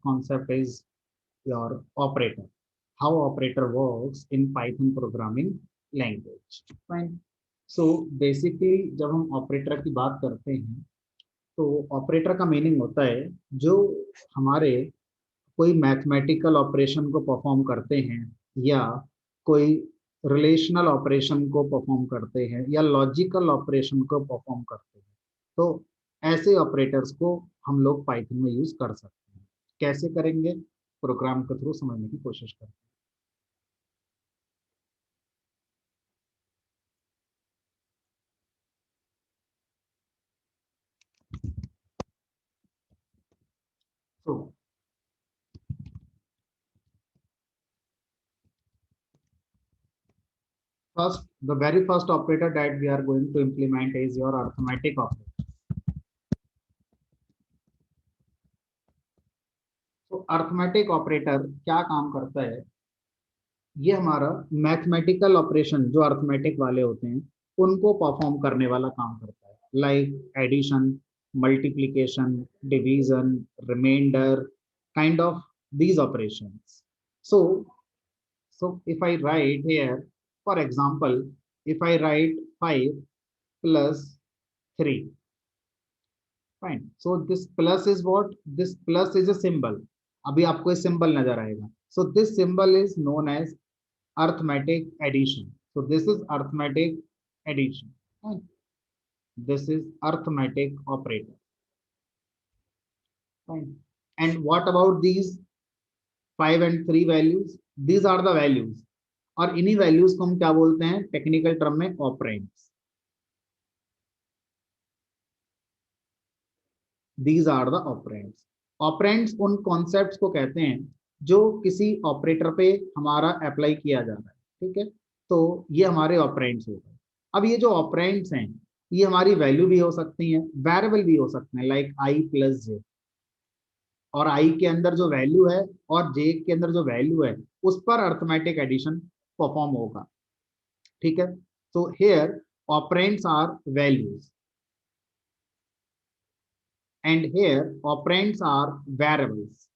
concept is your operator. How operator works in Python programming language. Fine. So basically जब हम operator की बात करते हैं तो ऑपरेटर का मीनिंग होता है जो हमारे कोई मैथमेटिकल ऑपरेशन को परफॉर्म करते हैं या कोई रिलेशनल ऑपरेशन को परफॉर्म करते हैं या लॉजिकल ऑपरेशन को परफॉर्म करते हैं। तो ऐसे ऑपरेटर्स को हम लोग पाइथन में यूज कर सकते हैं। कैसे करेंगे, प्रोग्राम के थ्रू समझने की कोशिश करते हैं। तो first, the very first operator that we are going to implement is your arithmetic operator. तो अर्थमेटिक ऑपरेटर क्या काम करता है, ये हमारा मैथमेटिकल ऑपरेशन जो अर्थमेटिक वाले होते हैं उनको परफॉर्म करने वाला काम करता है, like addition, multiplication, division, remainder, kind of these operations. So if I write here, for example, if I write 5 plus 3, fine, so this plus is what, this plus is a symbol. अभी आपको ये symbol नजर आएगा, so this symbol is known as arithmetic addition. So this is arithmetic addition. Fine. This is arithmetic operator. Fine. And what about these 5 and 3 values? These are the values. और इन्हीं values को हम क्या बोलते हैं technical term में, operands. These are the operands. Operands उन concepts को कहते हैं जो किसी ऑपरेटर पे हमारा अप्लाई किया जा रहा है. ठीक है, तो ये हमारे ऑपरेंड्स हो गए. अब ये जो ऑपरेंड्स हैं ये हमारी वैल्यू भी हो सकती हैं, वेरिएबल भी हो सकते हैं, लाइक आई प्लस जे. और आई के अंदर जो वैल्यू है और जे के अंदर जो वैल्यू है उस पर अर्थमेटिक एडिशन परफॉर्म होगा. ठीक है, तो here operands are values and here operands are variables.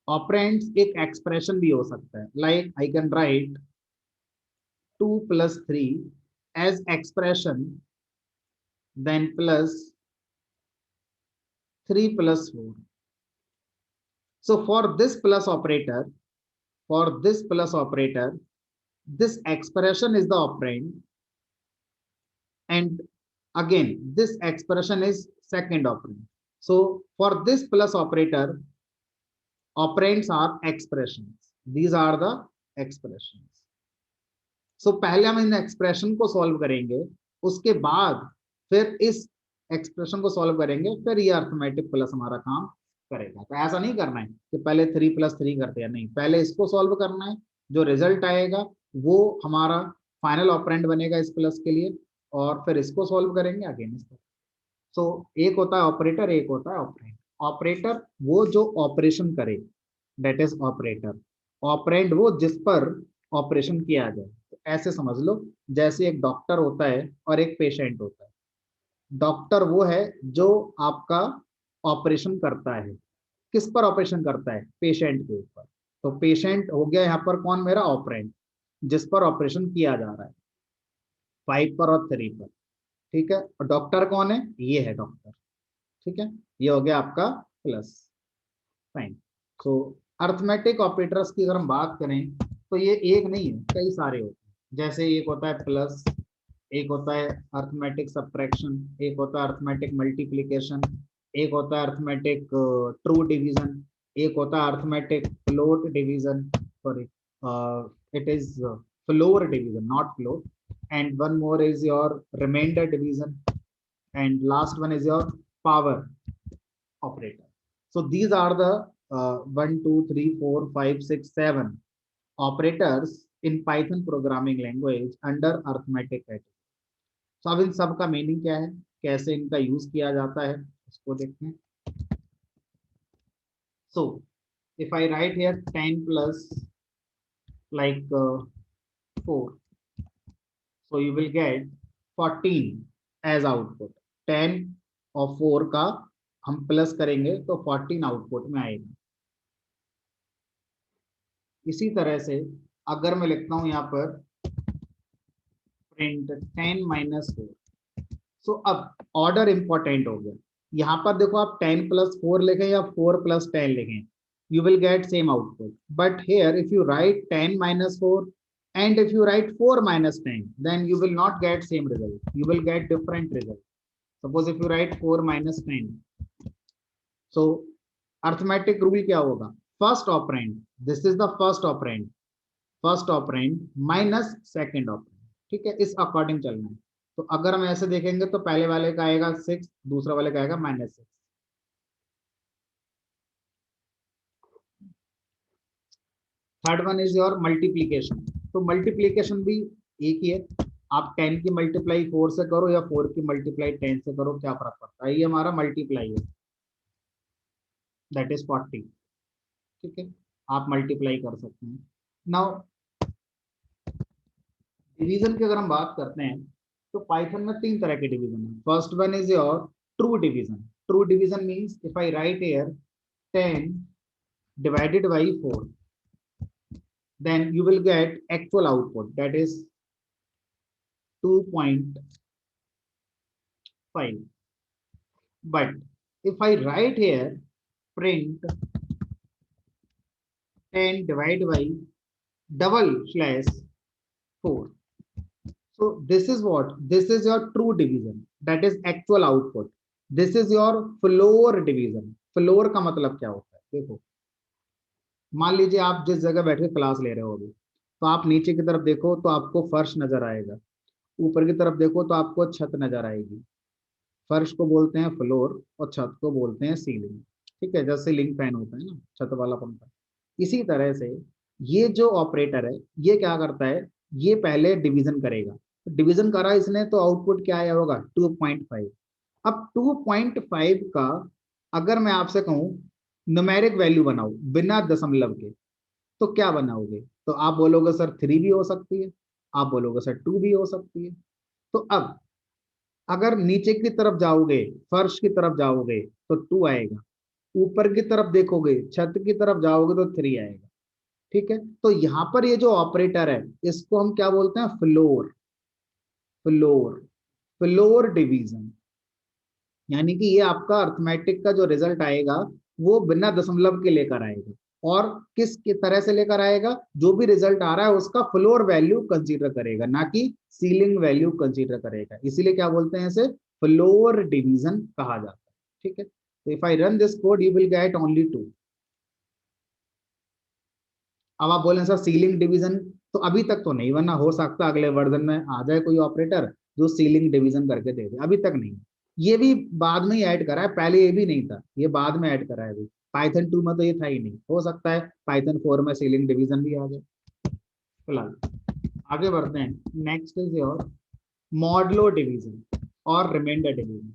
Operands एक एक्सप्रेशन भी हो सकता है, like I can write 2 plus 3 as expression, then plus 3 plus 4. So for this plus operator, this expression is the operand, and again this expression is second operand. So for this plus operator, operands are expressions. These are the expressions. So पहले हम इन expression को solve करेंगे, उसके बाद फिर इस expression को solve करेंगे, फिर ये अर्थमेटिक प्लस हमारा काम करेगा. तो ऐसा नहीं करना है कि पहले 3 plus 3 करते हैं, नहीं, पहले इसको सॉल्व करना है. जो रिजल्ट आएगा वो हमारा फाइनल ऑपरेंड बनेगा इस प्लस के लिए, और फिर इसको सॉल्व करेंगे अगेन इसको. सो एक होता है ऑपरेटर, एक होता है ऑपरेंड. ऑपरेटर वो जो ऑपरेशन करे, दैट इज ऑपरेटर. ऑपरेंड वो जिस पर ऑपरेशन किया जाए. तो ऐसे समझ लो जैसे एक डॉक्टर होता है और एक पेशेंट होता है. डॉक्टर वो है जो आपका ऑपरेशन करता है. किस पर ऑपरेशन करता है? पेशेंट के ऊपर. तो पेशेंट हो गया यहाँ पर कौन? मेरा ऑपरेंड, जिस पर ऑपरेशन किया जा रहा है, 5 पर और 3 पर. ठीक है, और डॉक्टर कौन है? ये है डॉक्टर. ठीक है, ये हो गया आपका प्लस. फाइन. सो अर्थमेटिक ऑपरेटर्स की अगर हम बात करें तो ये एक नहीं है, कई सारे होते हैं. जैसे एक होता है प्लस, एक होता है अर्थमेटिक सब्ट्रैक्शन, एक होता है अर्थमेटिक मल्टीप्लिकेशन, एक होता है अर्थमेटिक ट्रू डिवीजन, एक होता है arithmetic float division, sorry it is floor division, not float. And one more is your remainder division, and last one is your power operator. So these are the 1 2 3 4 5 6 7 operators in Python programming language under arithmetic category. So अब इन सब का meaning क्या है, कैसे इनका use किया जाता है, उसको देखते हैं. So if I write here 10 plus like 4, so you will get 14 as output. 10 और 4 का हम प्लस करेंगे तो 14 आउटपुट में आएगा। इसी तरह से अगर मैं लिखता हूं यहाँ पर प्रिंट 10 माइनस 4, सो अब ऑर्डर इंपॉर्टेंट हो गया। यहाँ पर देखो आप 10 प्लस 4 लिखें या 4 प्लस 10 लिखें, you will get same output. But here, if you write 10 minus 4 and if you write 4 minus 10, then you will not get same result. You will get different result. Suppose if you write 4 minus 10, so arithmetic rule क्या होगा? First operand, this is the first operand minus second operand. ठीक है, इस according चलना है। तो अगर हम ऐसे देखेंगे तो पहले वाले का आएगा 6, दूसरा वाले का आएगा -6। Third one is your multiplication. तो मल्टीप्लीकेशन भी एक ही है, आप 10 की मल्टीप्लाई 4 से करो या 4 की मल्टीप्लाई 10 से करो, क्या फर्क पड़ता है, ये हमारा मल्टीप्लाई है, दैट इज 40। ठीक है, आप मल्टीप्लाई कर सकते हैं। नाउ डिवीजन की अगर हम बात करते हैं तो पाइथन में 3 तरह के डिवीजन है। First one is your true division. True division means if I write here 10 divided by 4, then you will get actual output, that is 2.5. But if I write here print 10 divided by double slash 4, so this is what, this is your true division, that is actual output. This is your floor division. floor का मतलब क्या होता है, देखो मान लीजिए आप जिस जगह बैठ के क्लास ले रहे हो अभी, तो आप नीचे की तरफ देखो तो आपको फर्श नजर आएगा, ऊपर की तरफ देखो तो आपको छत नजर आएगी। फर्श को बोलते हैं फ्लोर और छत को बोलते हैं सीलिंग। ठीक है, जैसे सीलिंग फैन होता है ना, छत वाला पंखा। इसी तरह से ये जो ऑपरेटर है ये क्या करता है, ये पहले डिवीजन करेगा, डिवीजन करा इसने तो आउटपुट क्या आया होगा 2.5। अब 2.5 का अगर मैं आपसे कहूं न्यूमेरिक वैल्यू बनाओ बिना दशमलव के, तो क्या बनाओगे, तो आप बोलोगे सर 3 भी हो सकती है, आप बोलोगे सर 2 भी हो सकती है। तो अब अगर नीचे की तरफ जाओगे, फर्श की तरफ जाओगे तो 2 आएगा, ऊपर की तरफ देखोगे छत की तरफ जाओगे तो 3 आएगा। ठीक है, तो यहाँ पर ये जो ऑपरेटर है इसको हम क्या बोलते हैं, फ्लोर। फ्लोर फ्लोर डिवीजन, यानी कि ये आपका अर्थमेटिक का जो रिजल्ट आएगा वो बिना दशमलव के लेकर आएगा, और किस की तरह से लेकर आएगा, जो भी रिजल्ट आ रहा है उसका फ्लोर वैल्यू कंसीडर करेगा, ना कि सीलिंग वैल्यू कंसीडर करेगा। इसीलिए क्या बोलते हैं इसे, फ्लोर डिवीजन कहा जाता है। ठीक है, तो if I run this code you will get only 2। अब आप बोलें सर सीलिंग डिवीजन, तो अभी तक तो नहीं बना, हो सकता अगले वर्जन में आ जाए कोई ऑपरेटर जो सीलिंग डिवीजन करके दे दे, अभी तक नहीं। ये भी बाद में ही ऐड करा है, पहले ये भी नहीं था, ये बाद में ऐड करा है। अभी पाइथन 2 में तो ये था ही नहीं, हो सकता है पाइथन 4 में सीलिंग डिवीजन भी आ जाए। फिलहाल आगे बढ़ते हैं। Next is your modulo division और रिमाइंडर डिवीजन।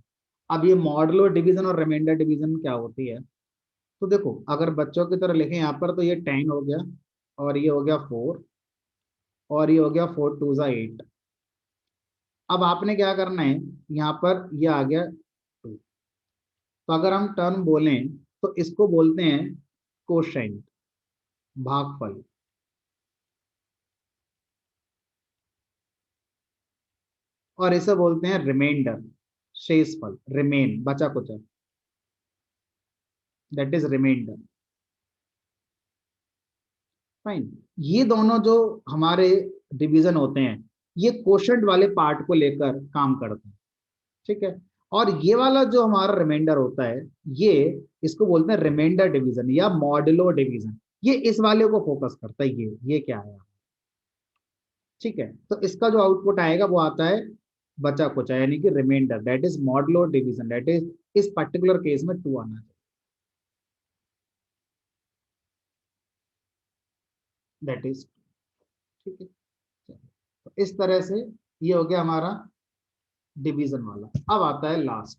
अब ये मॉडलो डिवीजन और रिमाइंडर डिवीजन क्या होती है, तो देखो अगर बच्चों की तरह लिखें यहाँ पर तो ये 10 हो गया, और ये हो गया 4, और ये हो गया 4 2 जा 8। अब आपने क्या करना है, यहाँ पर ये आ गया 2, तो अगर हम टर्म बोलें तो इसको बोलते हैं कोशेंट, भागफल। और इसे बोलते हैं रिमाइंडर, शेषफल, रिमेन, बचा कुचा, दैट इज रिमाइंडर। फाइन, ये दोनों जो हमारे डिवीजन होते हैं ये कोशेंट वाले पार्ट को लेकर काम करते हैं। ठीक है, और ये वाला जो हमारा रिमाइंडर होता है ये, इसको बोलते हैं रिमाइंडर डिवीजन या मॉडुलो डिवीजन। ये इस वाले को फोकस करता है, ये क्या है। ठीक है, तो इसका जो आउटपुट आएगा वो आता है बचा कुचा, यानी कि remainder, that is modulo division, that is इस पर्टिकुलर केस में 2 आना चाहिए, दैट इज। ठीक है, तो इस तरह से ये हो गया हमारा डिवीजन वाला। अब आता है last,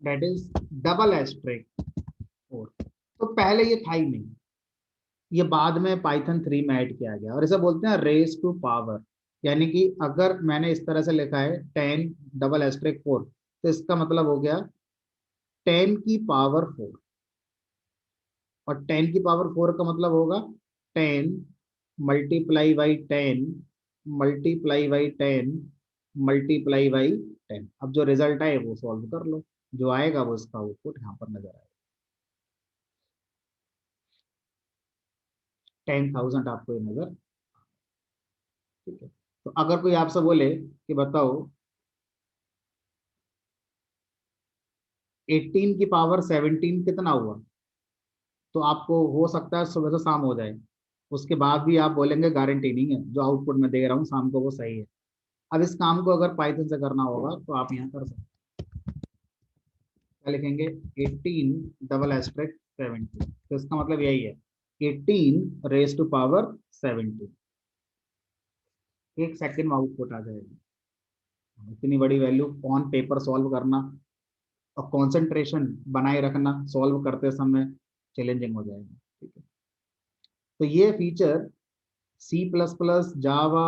that is double asterisk 4। तो पहले ये था ही नहीं, ये बाद में पाइथन 3 में ऐड किया गया, और इसे बोलते हैं रेस टू पावर। यानी कि अगर मैंने इस तरह से लिखा है 10 डबल एस्ट्रिक 4, तो इसका मतलब हो गया 10 की पावर 4, और 10 की पावर 4 का मतलब होगा 10 × 10 × 10 × 10। अब जो रिजल्ट आए वो सॉल्व कर लो, जो आएगा वो इसका आउटपुट यहाँ पर नजर आएगा। 10,000 आपको ये नजर, ठीक है। तो अगर कोई आपसे बोले कि बताओ 18 की पावर 17 कितना हुआ, तो आपको हो सकता है सुबह से शाम हो जाए, उसके बाद भी आप बोलेंगे गारंटी नहीं है, जो आउटपुट मैं दे रहा हूँ शाम को वो सही है। अब इस काम को अगर पाइथन से करना होगा तो आप यहाँ कर सकते हैं, क्या लिखेंगे 18 _17, तो इसका मतलब यही है 18 raised to power 17, 1 सेकंड में आउटपुट आ जाएगा। इतनी बड़ी वैल्यू ऑन पेपर सॉल्व करना और कंसंट्रेशन बनाए रखना सॉल्व करते समय चैलेंजिंग हो जाएगा, ठीक है। तो ये फीचर C++, जावा,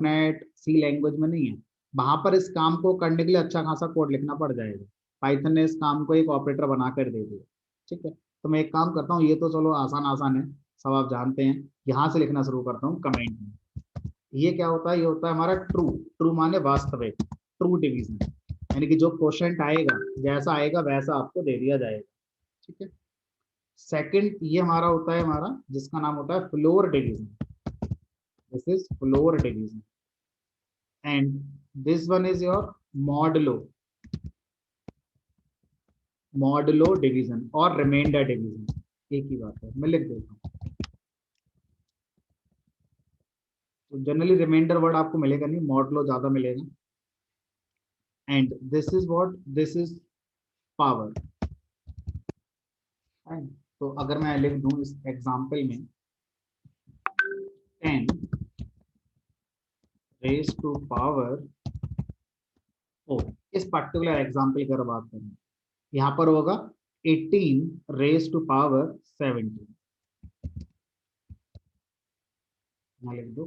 .NET, सी लैंग्वेज में नहीं है। वहां पर इस काम को करने के लिए अच्छा खासा कोड लिखना पड़ जाएगा। पाइथन ने इस काम को एक ऑपरेटर बनाकर दे दिया, ठीक है। तो मैं एक काम करता हूँ, ये तो चलो आसान आसान है, सब आप जानते हैं। यहाँ से लिखना शुरू करता हूँ कमेंट में। ये क्या होता है, ये होता है हमारा ट्रू। ट्रू माने वास्तविक, ट्रू डिवीजन, यानी कि जो क्वेश्चन आएगा जैसा आएगा वैसा आपको दे दिया जाएगा, ठीक है। सेकंड ये हमारा होता है, हमारा जिसका नाम होता है floor division. This is floor division, and this one is your modulo, modulo division और रिमाइंडर डिवीजन, एक ही बात है, मैं लिख देता हूँ। तो जनरली रिमाइंडर वर्ड आपको मिलेगा नहीं, मॉडुलो ज्यादा मिलेगा। And this is what, this is power. तो अगर मैं लिख दूं इस एग्जांपल में 10 raised to power 4, इस पर्टिकुलर एग्जांपल की अगर बात करें, यहाँ पर होगा 18 raised to power 17, यहाँ लिख दो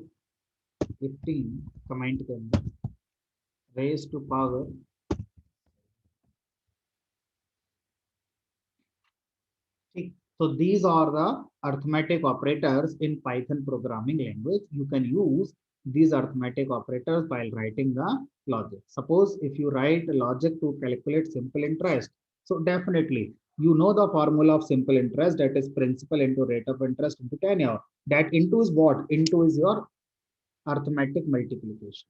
18 कमेंट के अंदर raised to power, ठीक। So these are the arithmetic operators in Python programming language. You can use these arithmetic operators while writing the logic. Suppose if you write logic to calculate simple interest, so definitely you know the formula of simple interest, that is principal into rate of interest into tenure. That into is what? Into is your arithmetic multiplication.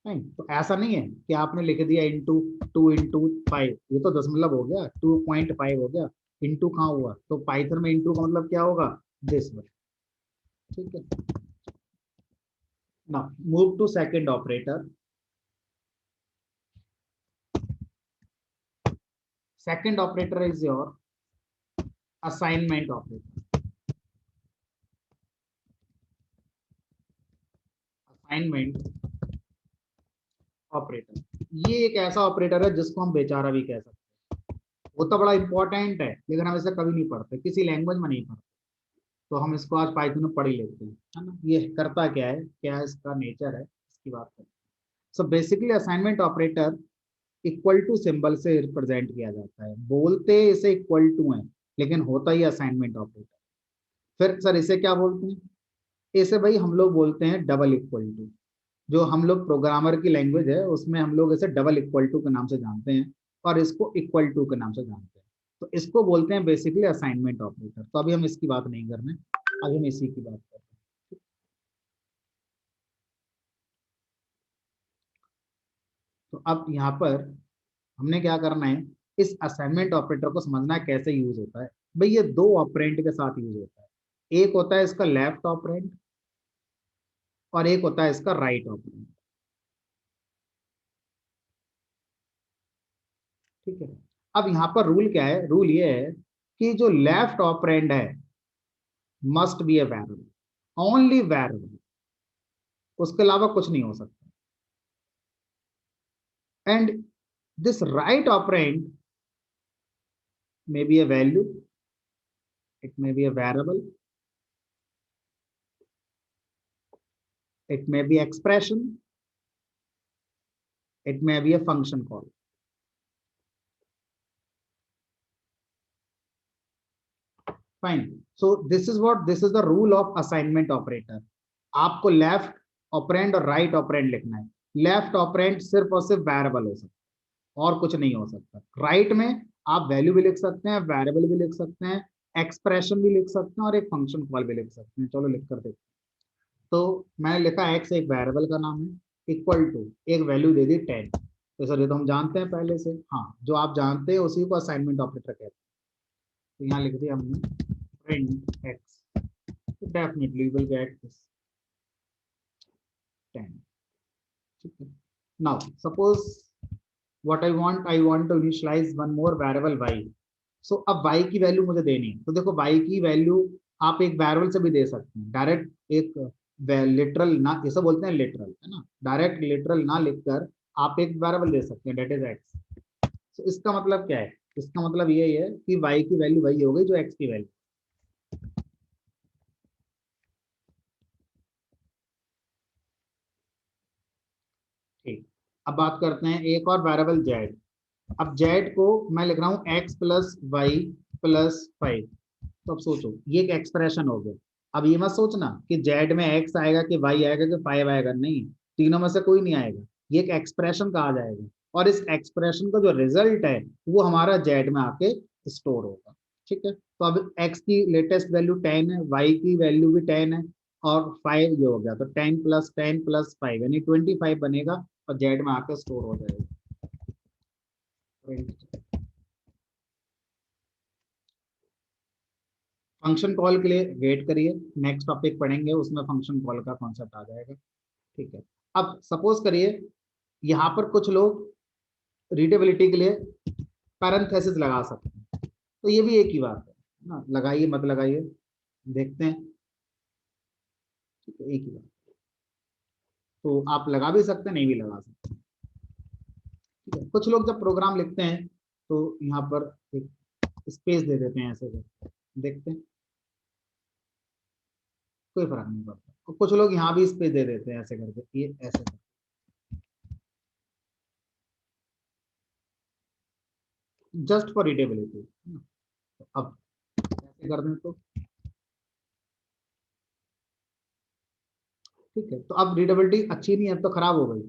नहीं तो ऐसा नहीं है कि आपने लिख दिया into 2 × 5, ये तो दशमलव हो गया, 2.5 हो गया, इंटू कहाँ हुआ, तो पाइथन में इंटू का मतलब क्या होगा, दिस वन, ठीक है। Now move to second operator. Second operator is your assignment operator. Assignment operator ये एक ऐसा ऑपरेटर है जिसको हम बेचारा भी कह सकते हैं। वो तो बड़ा इंपॉर्टेंट है, लेकिन हम इसे कभी नहीं पढ़ते, किसी लैंग्वेज में नहीं पढ़ते, तो हम इसको आज पाइथन में पढ़ ही लेते हैं, है ना। ये करता क्या है इसका नेचर है, इसकी बात करें। So basically assignment operator equal to symbol से रिप्रेजेंट किया जाता है, बोलते इसे इक्वल टू है, लेकिन होता ही असाइनमेंट ऑपरेटर। फिर सर इसे क्या बोलते हैं, इसे भाई हम लोग बोलते हैं डबल इक्वल टू। जो हम लोग प्रोग्रामर की लैंग्वेज है उसमें हम लोग इसे डबल इक्वल टू के नाम से जानते हैं, और इसको इक्वल टू के नाम से जानते हैं। तो इसको बोलते हैं बेसिकली असाइनमेंट ऑपरेटर। तो अभी हम इसकी बात नहीं कर रहे, अभी हम इसी की बात कर रहे हैं। तो अब यहाँ पर हमने क्या करना है, इस असाइनमेंट ऑपरेटर को समझना है कैसे यूज होता है। भाई ये दो ऑपरेंड के साथ यूज होता है, एक होता है इसका लेफ्ट ऑपरेंड और एक होता है इसका राइट ऑपरेंड, ठीक है। अब यहाँ पर रूल क्या है, रूल ये है कि जो लेफ्ट ऑपरेंड है must be a variable, only variable, उसके अलावा कुछ नहीं हो सकता। And this right operand may be A value, it may be a variable, it may be expression, it may be a function call, fine. So this is the rule of assignment operator. आपको left operand और right operand लिखना है. Left operand सिर्फ और सिर्फ variable हो सकता है और कुछ नहीं हो सकता. राइट में आप वैल्यू भी लिख सकते हैं, वेरिएबल भी लिख सकते हैं, एक्सप्रेशन भी लिख सकते हैं और एक फंक्शन कॉल भी लिख सकते हैं. चलो लिख कर देखते हैं. तो मैंने लिखा एक्स एक वेरिएबल का नाम है, इक्वल टू एक वैल्यू दे दी 10. तो सर ये तो हम जानते हैं पहले से. हाँ, जो आप जानते हैं उसी को असाइनमेंट ऑपरेटर कहते हैं. तो यहाँ लिख दिया हमने प्रिंट एक्स. तो डेफिनेटली विल गेट दिस 10. ठीक है. Now suppose what I want to initialize one more variable y. So अब y की वैल्यू मुझे देनी है. तो देखो y की वैल्यू आप एक वेरिएबल से भी दे सकते हैं. डायरेक्ट एक लिटरल ना, ऐसा बोलते हैं लिटरल, है ना, डायरेक्ट लिटरल ना लिखकर आप एक वेरिएबल दे सकते हैं, डेट इज x. तो इसका मतलब क्या है? इसका मतलब ये है कि y की वैल्यू वही हो गई जो x की वैल्यू. ठीक. अब बात करते हैं एक और वेरिएबल z. अब z को मैं लिख रहा हूँ x प्लस वाई प्लस 5. तो अब सोचो ये एक एक्सप्रेशन हो गया. अब ये मत सोचना कि जेड में एक्स आएगा कि वाई आएगा कि 5 आएगा. नहीं, तीनों में से कोई नहीं आएगा. ये एक एक्सप्रेशन कहा जाएगा और इस एक्सप्रेशन का जो रिजल्ट है वो हमारा जेड में आके स्टोर होगा. ठीक है. तो अब एक्स की लेटेस्ट वैल्यू 10 है, वाई की वैल्यू भी 10 है और 5 ये हो गया. तो 10 + 10 + 5 यानी 25 बनेगा और जेड में आके स्टोर हो जाएगा. फंक्शन कॉल के लिए वेट करिए, नेक्स्ट टॉपिक पढ़ेंगे उसमें फंक्शन कॉल का कॉन्सेप्ट आ जाएगा. ठीक है. अब सपोज करिए यहाँ पर कुछ लोग रीडेबिलिटी के लिए पैरेंथेसिस लगा सकते हैं. तो ये भी एक ही बात है ना, लगाइए मत लगाइए, देखते हैं. ठीक है, एक ही बात. तो आप लगा भी सकते हैं, नहीं भी लगा सकते. ठीक है. कुछ लोग जब प्रोग्राम लिखते हैं तो यहाँ पर एक स्पेस दे देते हैं ऐसे करके. देखते हैं, कोई फर्क नहीं पड़ता. और कुछ लोग यहाँ भी स्पेस दे देते हैं ऐसे करके, ये ऐसे करके. Just for readability. अब ऐसे कर दें तो ठीक है. तो अब रीडेबिलिटी अच्छी नहीं है तो खराब हो गई.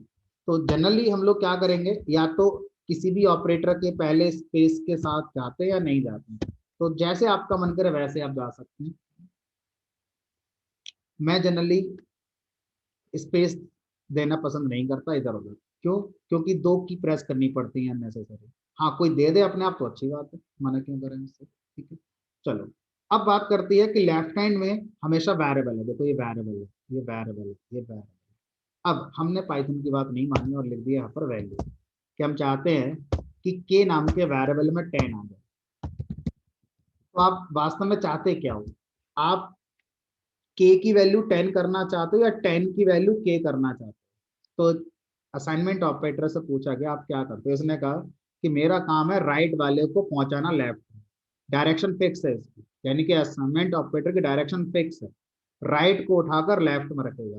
तो जनरली हम लोग क्या करेंगे, या तो किसी भी ऑपरेटर के पहले स्पेस के साथ जाते हैं या नहीं जाते हैं. तो जैसे आपका मन करे वैसे आप जा सकते हैं. मैं जनरली स्पेस देना पसंद नहीं करता इधर उधर. क्यों? क्योंकि दो की प्रेस करनी पड़ती है अननेसेसरी. हाँ, कोई दे दे अपने आप तो अच्छी बात है, मना क्यों करें इससे. ठीक है. चलो, अब बात करती है कि लेफ्ट हैंड में हमेशा वेरिएबल है. देखो ये वेरिएबल है, ये वेरिएबल है, ये वेरिएबल. अब हमने पाइथन की बात नहीं मानी और लिख दिया यहाँ पर वैल्यू कि हम चाहते हैं कि के नाम के वेरिएबल में 10 आ जाए. तो आप वास्तव में चाहते क्या हो? आप के की वैल्यू 10 करना चाहते हो या 10 की वैल्यू के करना चाहते हो? तो असाइनमेंट ऑपरेटर से पूछा गया आप क्या करते हो. इसने कहा कि मेरा काम है राइट वाले को पहुंचाना लेफ्ट. डायरेक्शन फिक्स है इसकी, यानी कि असाइनमेंट ऑपरेटर की डायरेक्शन फिक्स है. राइट को उठाकर लेफ्ट में रखेगा,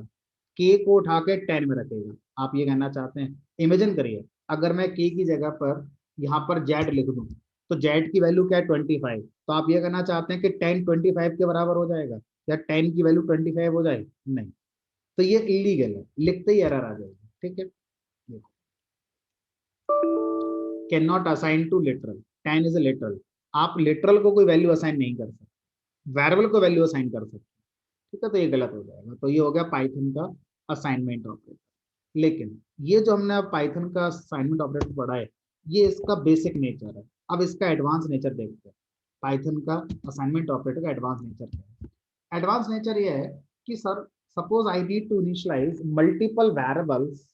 के को उठा के 10 में रखेगा. आप ये कहना चाहते हैं. इमेजिन करिए अगर मैं के की जगह पर यहाँ पर जेड लिख दूं तो जेड की वैल्यू क्या है? 25. तो आप ये कहना चाहते हैं कि 10 25 के बराबर हो जाएगा या 10 की वैल्यू 25 हो जाएगी? नहीं. तो ये इलीगल है, लिखते ही एरर आ जाएगी. ठीक है. Can not assign to literal. 10 is a literal. आप लिटरल को कोई वैल्यू असाइन नहीं कर सकते, वेरिएबल को वैल्यू असाइन कर सकते. ठीक है. तो ये गलत हो जाएगा. तो ये हो गया पाइथन का असाइनमेंट ऑपरेटर. लेकिन ये जो हमने अब पाइथन का असाइनमेंट ऑपरेटर पढ़ा है ये इसका बेसिक नेचर है. अब इसका एडवांस नेचर देखते हैं. पाइथन का असाइनमेंट ऑपरेटर का एडवांस नेचर क्या है? एडवांस नेचर ये है कि sir suppose I need to initialise multiple variables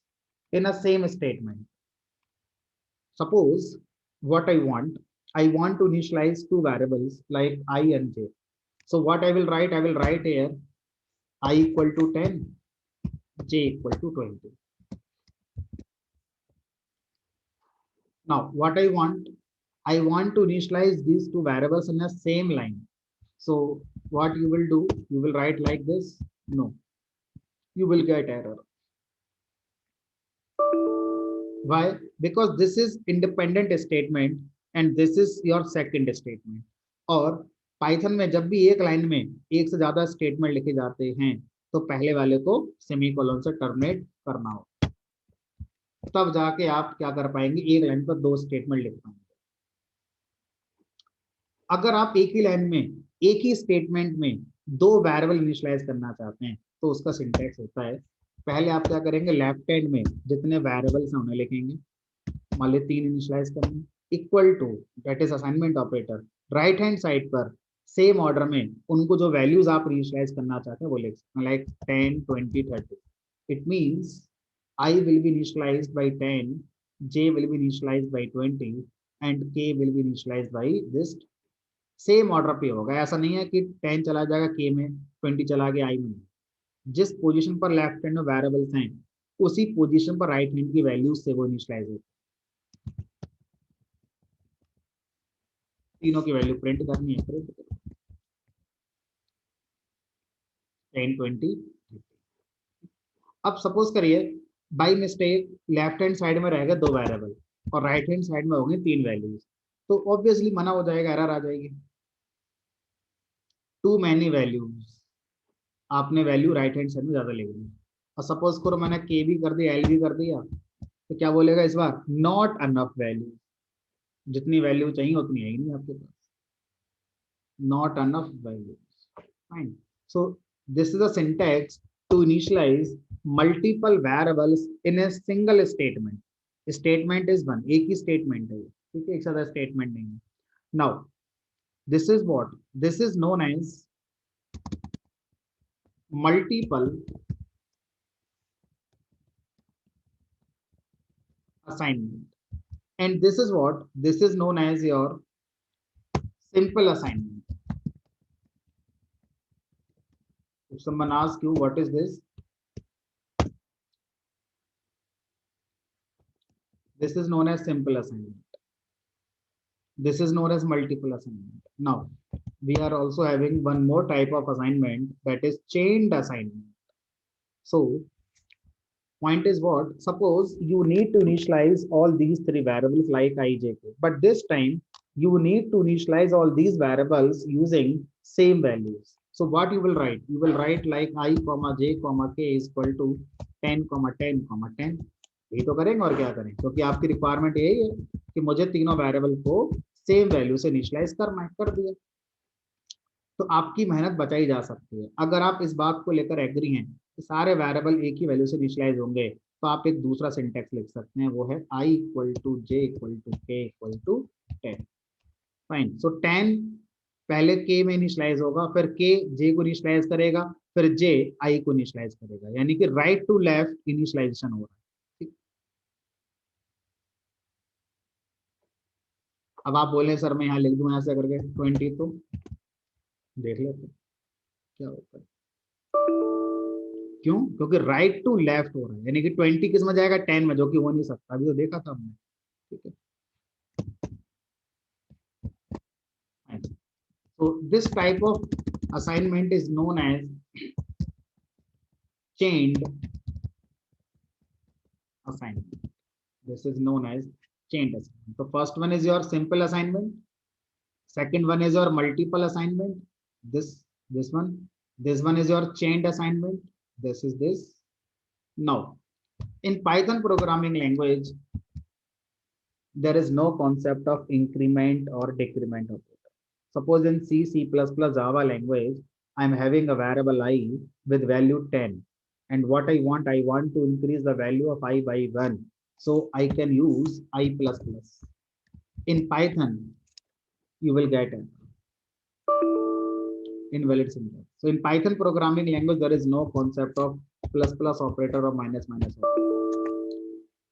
in a same statement. Suppose what I want to initialize two variables like I and j. So what I will write here I equal to 10, j equal to 20. Now what I want to initialize these two variables in the same line. So what you will do, you will write like this. No, you will get error. Why? Because this is independent statement and this is your second statement. Or Python में जब भी एक line में एक से ज्यादा statement लिखे जाते हैं तो पहले वाले को सेमीकोलन से टर्मिनेट करना हो, तब जाके आप क्या कर पाएंगे, एक लाइन पर दो स्टेटमेंट लिख पाएंगे। अगर आप एक ही लाइन में एक ही स्टेटमेंट में दो वेरिएबल इनिशियलाइज करना चाहते हैं तो उसका सिंटैक्स होता है, पहले आप क्या करेंगे, लेफ्ट हैंड में जितने वेरिएबल्स हैं उन्हें लिखेंगे, मान ली 3 इनिशियलाइज करनी, equal to, that is assignment operator, right hand side पर सेम ऑर्डर में उनको जो वैल्यूज आप इनिशियलाइज करना चाहते हैं वो लिख सकते हैं, like 10 20 30। It means I will be initialized by 10, J will be initialized by 20 and K will be initialized by this। Same order पे होगा, ऐसा नहीं है कि 10 चला जाएगा K में, 20 चला गया I में। जिस पोजीशन पर लेफ्ट हैंड में वेरिएबल्स हैं उसी पोजीशन पर राइट हैंड की वैल्यूज से वो इनिशियलाइज होती है। तीनों की वैल्यू प्रिंट करनी है, प्रिंट करो 10 20 30। अब सपोज करिए by mistake left hand side में रहेगा दो वेरिएबल और राइट हैंड साइड में होंगे तीन वैल्यूज, तो ऑब्वियसली मना हो जाएगा, एरर आ जाएगी, टू मैनी वैल्यूज, आपने वैल्यू राइट हैंड साइड में ज्यादा ले ली। और सपोज करो मैंने के भी कर दिया, एल भी कर दिया, तो क्या बोलेगा इस बार, नॉट अनफ वैल्यू, जितनी वैल्यू चाहिए उतनी है ही नहीं आपके पास, not enough value. Fine, so this is the syntax to initialise multiple variables in a single statement. Statement is one, एक ही स्टेटमेंट है, ठीक है, एक साथ स्टेटमेंट नहीं है। Now this is what, this is known as multiple assignment, and this is what, this is known as your simple assignment. If someone asks you what is this is known as simple assignment, this is known as multiple assignment. Now we are also having one more type of assignment, that is chained assignment. So point is what, suppose you need to initialize all these three variables like I, j, k, but this time you need to initialize all these variables using same values. So what you will write, you will write like I comma j comma k is equal to 10 comma 10 comma 10। ये तो करेंगे और क्या करें, क्योंकि आपकी requirement यही है कि मुझे तीनों वेरिएबल को सेम वैल्यू से इनिशियलाइज करना है, कर दिया, तो आपकी मेहनत बचाई जा सकती है। अगर आप इस बात को लेकर एग्री हैं कि सारे वेरिएबल एक ही वैल्यू से इनिशियलाइज होंगे, तो आप एक दूसरा सिंटेक्स लिख सकते हैं, वो है I equal to J equal to K equal to 10। Fine, so 10 पहले के में इनिशियलाइज होगा, फिर के जे को इनिशियलाइज करेगा, फिर जे आई को इनिशियलाइज करेगा, यानी कि राइट टू लेफ्ट इनिशियलाइजेशन हो रहा है। ठीक, अब आप बोले सर मैं यहाँ लिख दूं ऐसे करके 20, तो देख लेते क्या होता है। क्यों, क्योंकि राइट टू लेफ्ट हो रहा है, यानी कि 20 किस में जाएगा, 10 में, जो कि हो नहीं सकता, अभी तो देखा था हमने। ठीक है, so this type of assignment is known as chained assignment. This is known as chained assignment. So first one is your simple assignment, second one is your multiple assignment, this one is your chained assignment, this is this. Now in Python programming language there is no concept of increment or decrement operator. Suppose in C++, Java language, I am having a variable I with value 10. And what I want to increase the value of I by 1. So I can use I++. In Python, you will get an invalid syntax. So in Python programming language, there is no concept of plus plus operator or minus minus operator.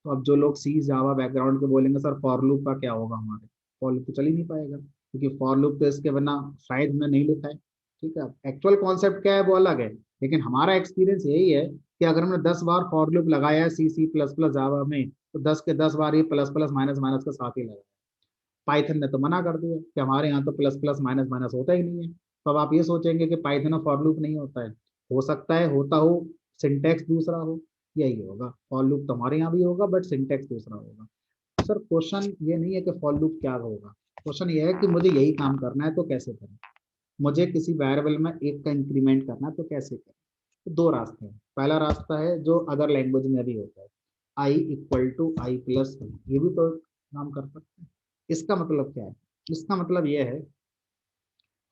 तो अब जो लोग सी Java background के बोलेंगे sir for loop का क्या होगा, हमारे फॉर लूप तो चल ही नहीं पाएगा, क्योंकि फॉर लूप तो इसके बिना शायद हमने नहीं लिखा है। ठीक है, एक्चुअल कॉन्सेप्ट क्या है वो अलग है, लेकिन हमारा एक्सपीरियंस यही है कि अगर हमने 10 बार फॉर लूप लगाया है सी प्लस प्लस जावा में, तो 10 के 10 बार ये प्लस प्लस माइनस माइनस के साथ ही लगाया। पाइथन ने तो मना कर दिया कि हमारे यहाँ तो प्लस प्लस माइनस माइनस होता ही नहीं है। तो अब आप ये सोचेंगे कि पाइथन में फॉर लूप नहीं होता है, हो सकता है होता हो, सिंटेक्स दूसरा हो, यही होगा, फॉर लूप तो हमारे यहाँ भी होगा बट सिंटेक्स दूसरा होगा। सर क्वेश्चन ये नहीं है कि फॉर लूप क्या होगा, क्वेश्चन ये है कि मुझे यही काम करना है तो कैसे करें। मुझे किसी वेरिएबल में एक का इंक्रीमेंट करना है तो कैसे करें? तो दो रास्ते हैं। पहला रास्ता है जो अदर लैंग्वेज में भी होता है, I equal to I plus one, ये भी तो काम कर सकते हैं। इसका मतलब क्या है? इसका मतलब ये है,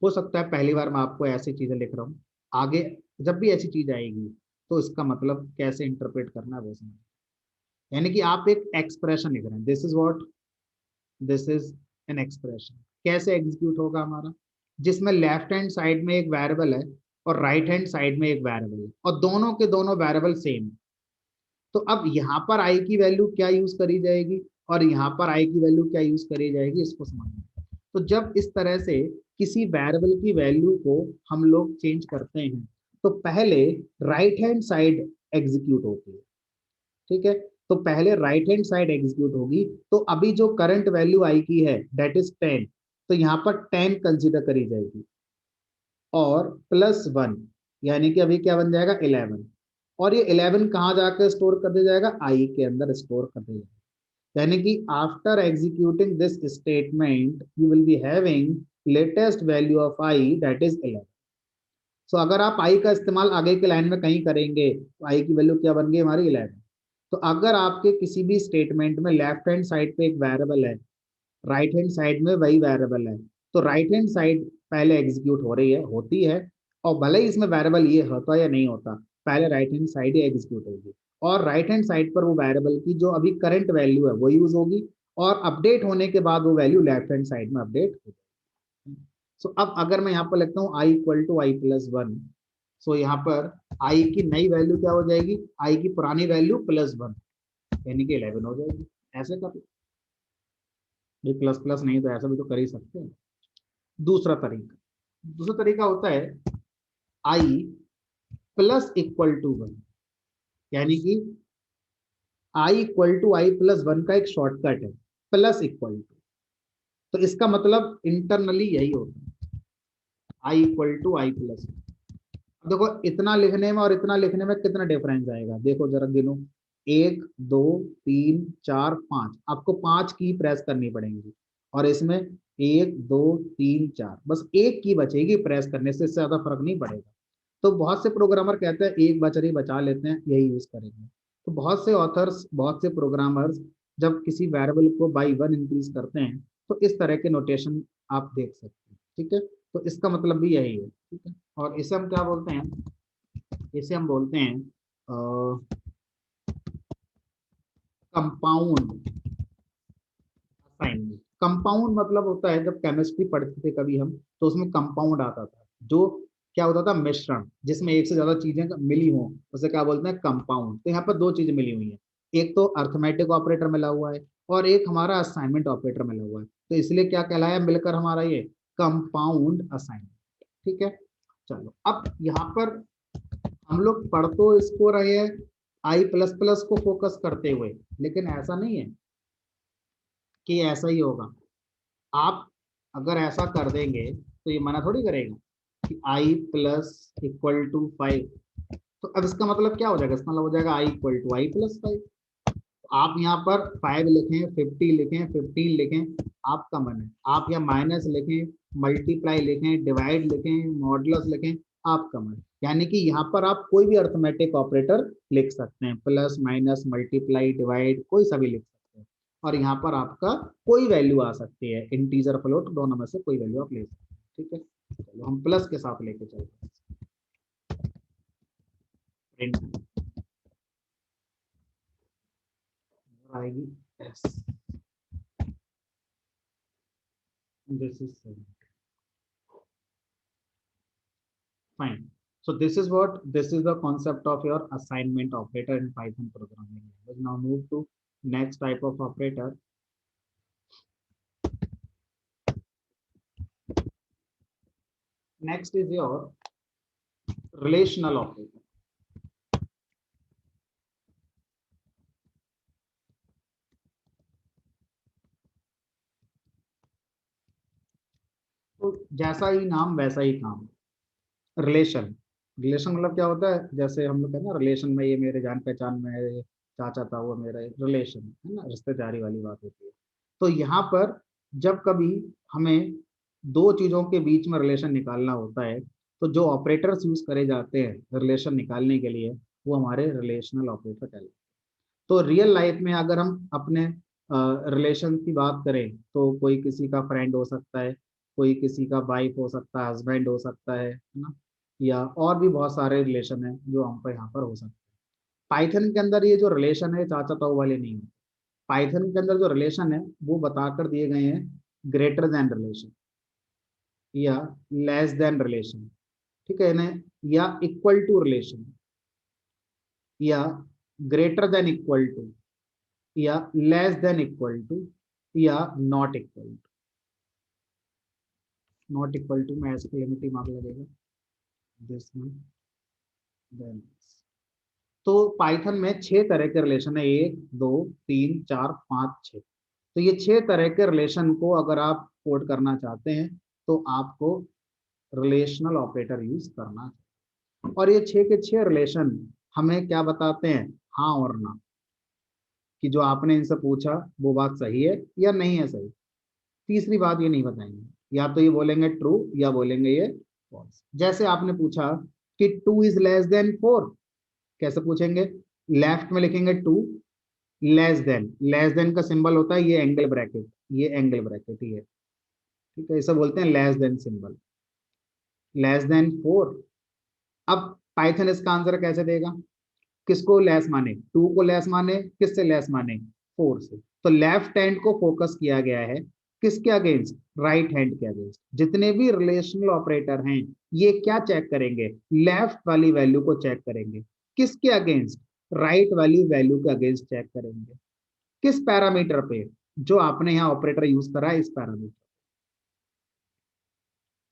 हो सकता है पहली बार मैं आपको ऐसी चीजें लिख रहा हूँ, आगे जब भी ऐसी चीज आएगी तो इसका मतलब कैसे इंटरप्रेट करना है वो समझ। यानी कि आप एक एक्सप्रेशन लिख रहे हैं, this is what, this is an expression. कैसे एग्जीक्यूट होगा हमारा? जिसमें लेफ्ट हैंड साइड में एक वेरिएबल है और राइट हैंड साइड में एक वेरिएबल है और दोनों के दोनों वेरिएबल सेम। तो अब यहाँ पर आई की वैल्यू क्या यूज करी जाएगी और यहाँ पर आई की वैल्यू क्या यूज करी जाएगी, इसको समझना। तो जब इस तरह से किसी वेरिएबल की वैल्यू को हम लोग चेंज करते हैं तो पहले राइट हैंड साइड एग्जीक्यूट होती है। ठीक है, तो पहले राइट हैंड साइड एग्जीक्यूट होगी। तो अभी जो करंट वैल्यू आई की है दैट इज 10, तो यहाँ पर 10 कंसिडर करी जाएगी और प्लस वन, यानी कि अभी क्या बन जाएगा 11। और ये 11 कहाँ जाकर स्टोर कर दिया जाएगा? आई के अंदर स्टोर कर दिया जाएगा। यानी कि after executing this statement you will be having latest value of I that is 11। सो अगर आप आई का इस्तेमाल आगे के लाइन में कहीं करेंगे तो आई की वैल्यू क्या बन गई हमारी 11। तो अगर आपके किसी भी स्टेटमेंट में लेफ्ट हैंड साइड पे एक वेरिएबल है, राइट हैंड साइड में वही वेरिएबल है, तो राइट हैंड साइड पहले एग्जीक्यूट हो रही है, होती है, और भले ही इसमें वेरिएबल ये होता या नहीं होता, पहले राइट हैंड साइड ही एग्जीक्यूट होगी और राइट हैंड साइड पर वो वेरिएबल की जो अभी करंट वैल्यू है वो यूज होगी और अपडेट होने के बाद वो वैल्यू लेफ्ट हैंड साइड में अपडेट हो जाएगी। सो अब अगर मैं यहाँ पर लिखता हूँ I equal to I plus one, so यहाँ पर आई की नई वैल्यू क्या हो जाएगी? आई की पुरानी वैल्यू प्लस वन, यानी कि 11 हो जाएगी। ऐसे कर, ये प्लस प्लस नहीं तो ऐसा भी तो कर ही सकते हैं। दूसरा तरीका होता है I plus equal to one, यानी कि I equal to I plus one का एक शॉर्टकट है प्लस इक्वल टू। तो इसका मतलब इंटरनली यही होता है, I equal to I plus. देखो इतना लिखने में और इतना लिखने में कितना डिफरेंस आएगा, देखो जरा गिनो, एक दो तीन चार पांच, आपको पांच की प्रेस करनी पड़ेगी और इसमें एक दो तीन चार, बस एक की बचेगी प्रेस करने से, इससे ज्यादा फर्क नहीं पड़ेगा। तो बहुत से प्रोग्रामर कहते हैं एक बच रही बचा लेते हैं, यही यूज करेंगे। तो बहुत से ऑथर्स, बहुत से प्रोग्रामर्स जब किसी वेरिएबल को बाई वन इंक्रीज करते हैं तो इस तरह के नोटेशन आप देख सकते हैं। ठीक है, तो इसका मतलब भी यही है। ठीक है, और इसे हम क्या बोलते हैं? इसे हम बोलते हैं कंपाउंड असाइनमेंट। कंपाउंड मतलब होता है, जब केमिस्ट्री पढ़ते थे कभी हम, तो उसमें कंपाउंड आता था, जो क्या होता था, मिश्रण, जिसमें एक से ज्यादा चीजें मिली हों, उसे क्या बोलते हैं? कंपाउंड। तो यहाँ पर दो चीजें मिली हुई हैं, एक तो अर्थमेटिक ऑपरेटर मिला हुआ है और एक हमारा असाइनमेंट ऑपरेटर मिला हुआ है, तो इसलिए क्या कहलाया मिलकर हमारा ये कंपाउंड असाइनमेंट। ठीक है, चलो अब यहाँ पर हम लोग पढ़ तो इसको रहे हैं आई प्लस प्लस को फोकस करते हुए, लेकिन ऐसा नहीं है कि ऐसा ही होगा। आप अगर ऐसा कर देंगे तो ये मना थोड़ी करेगा कि आई प्लस इक्वल टू फाइव। तो अब इसका मतलब क्या हो जाएगा? इसका मतलब हो जाएगा I equal to I plus five. आप यहाँ पर 5 लिखें, 50 लिखें, 15 लिखें, आपका मन है। आप यहाँ माइनस लिखें, मल्टीप्लाई लिखें, डिवाइड लिखें, मॉडुलस लिखें, आपका मन। यानी कि यहाँ पर आप कोई भी अर्थमेटिक ऑपरेटर लिख सकते हैं, प्लस माइनस मल्टीप्लाई डिवाइड कोई सा भी लिख सकते हैं, और यहाँ पर आपका कोई वैल्यू आ सकती है, इंटीजर फ्लोट दोनों में से कोई वैल्यू आप ले सकते हैं। ठीक है, चलो हम प्लस के साथ लेके चलते हैं। आएगी S, this is fine. So this is what, this is the concept of your assignment operator in Python programming language. Now move to next type of operator. Next is your relational operator. तो जैसा ही नाम वैसा ही काम, relation. Relation मतलब क्या होता है? जैसे हम लोग कहते हैं ना, रिलेशन में ये मेरे जान पहचान में है, ये चाचा था वो मेरा, रिलेशन है ना, रिश्तेदारी वाली बात होती है। तो यहाँ पर जब कभी हमें दो चीजों के बीच में रिलेशन निकालना होता है, तो जो ऑपरेटर्स यूज करे जाते हैं रिलेशन निकालने के लिए वो हमारे रिलेशनल ऑपरेटर कहलाते हैं। तो रियल लाइफ में अगर हम अपने रिलेशन की बात करें तो कोई किसी का फ्रेंड हो सकता है, कोई किसी का वाइफ हो सकता है, हस्बैंड हो सकता है ना, या और भी बहुत सारे रिलेशन है जो हम पर यहाँ पर हो सकते हैं। पाइथन के अंदर ये जो रिलेशन है चाचा ताऊ वाले नहीं है। पाइथन के अंदर जो रिलेशन है वो बताकर दिए गए हैं ग्रेटर देन रिलेशन या लेस देन रिलेशन, ठीक है ना, या इक्वल टू रिलेशन या ग्रेटर देन इक्वल टू या लेस देन इक्वल टू या not equal to. Not equal to में ऐसे लिमिटिंग मार्क लगेगा दिस में देन। तो पाइथन में 6 तरह के रिलेशन है, 1 2 3 4 5 6। तो ये 6 तरह के रिलेशन को अगर आप कोड करना चाहते हैं तो आपको रिलेशनल ऑपरेटर यूज करना है। और ये 6 के 6 रिलेशन हमें क्या बताते हैं, हाँ और ना, कि जो आपने इनसे पूछा वो बात सही है या नहीं है सही। तीसरी बात ये नहीं बताएंगे, या तो ये बोलेंगे ट्रू या बोलेंगे ये फॉल्स। जैसे आपने पूछा कि 2 is less than 4, कैसे पूछेंगे, लेफ्ट में लिखेंगे 2, लेस देन का सिंबल होता है ये एंगल ब्रैकेट, ये एंगल ब्रैकेट ही है, ठीक है, इसे बोलते हैं less than symbol, less than 4। अब पाइथन इसका आंसर कैसे देगा, किसको लेस माने, 2 को लेस माने, किससे लेस माने, 4 से। तो लेफ्ट हैंड को फोकस किया गया है किसके अगेंस्ट, राइट हैंड के अगेंस्ट। जितने भी रिलेशनल ऑपरेटर हैं ये क्या चेक करेंगे, लेफ्ट वाली वैल्यू को चेक करेंगे, किसके अगेंस्ट, राइट वाली वैल्यू के अगेंस्ट चेक करेंगे। किस पैरामीटर पे, जो आपने यहाँ ऑपरेटर यूज करा है इस पैरामीटर,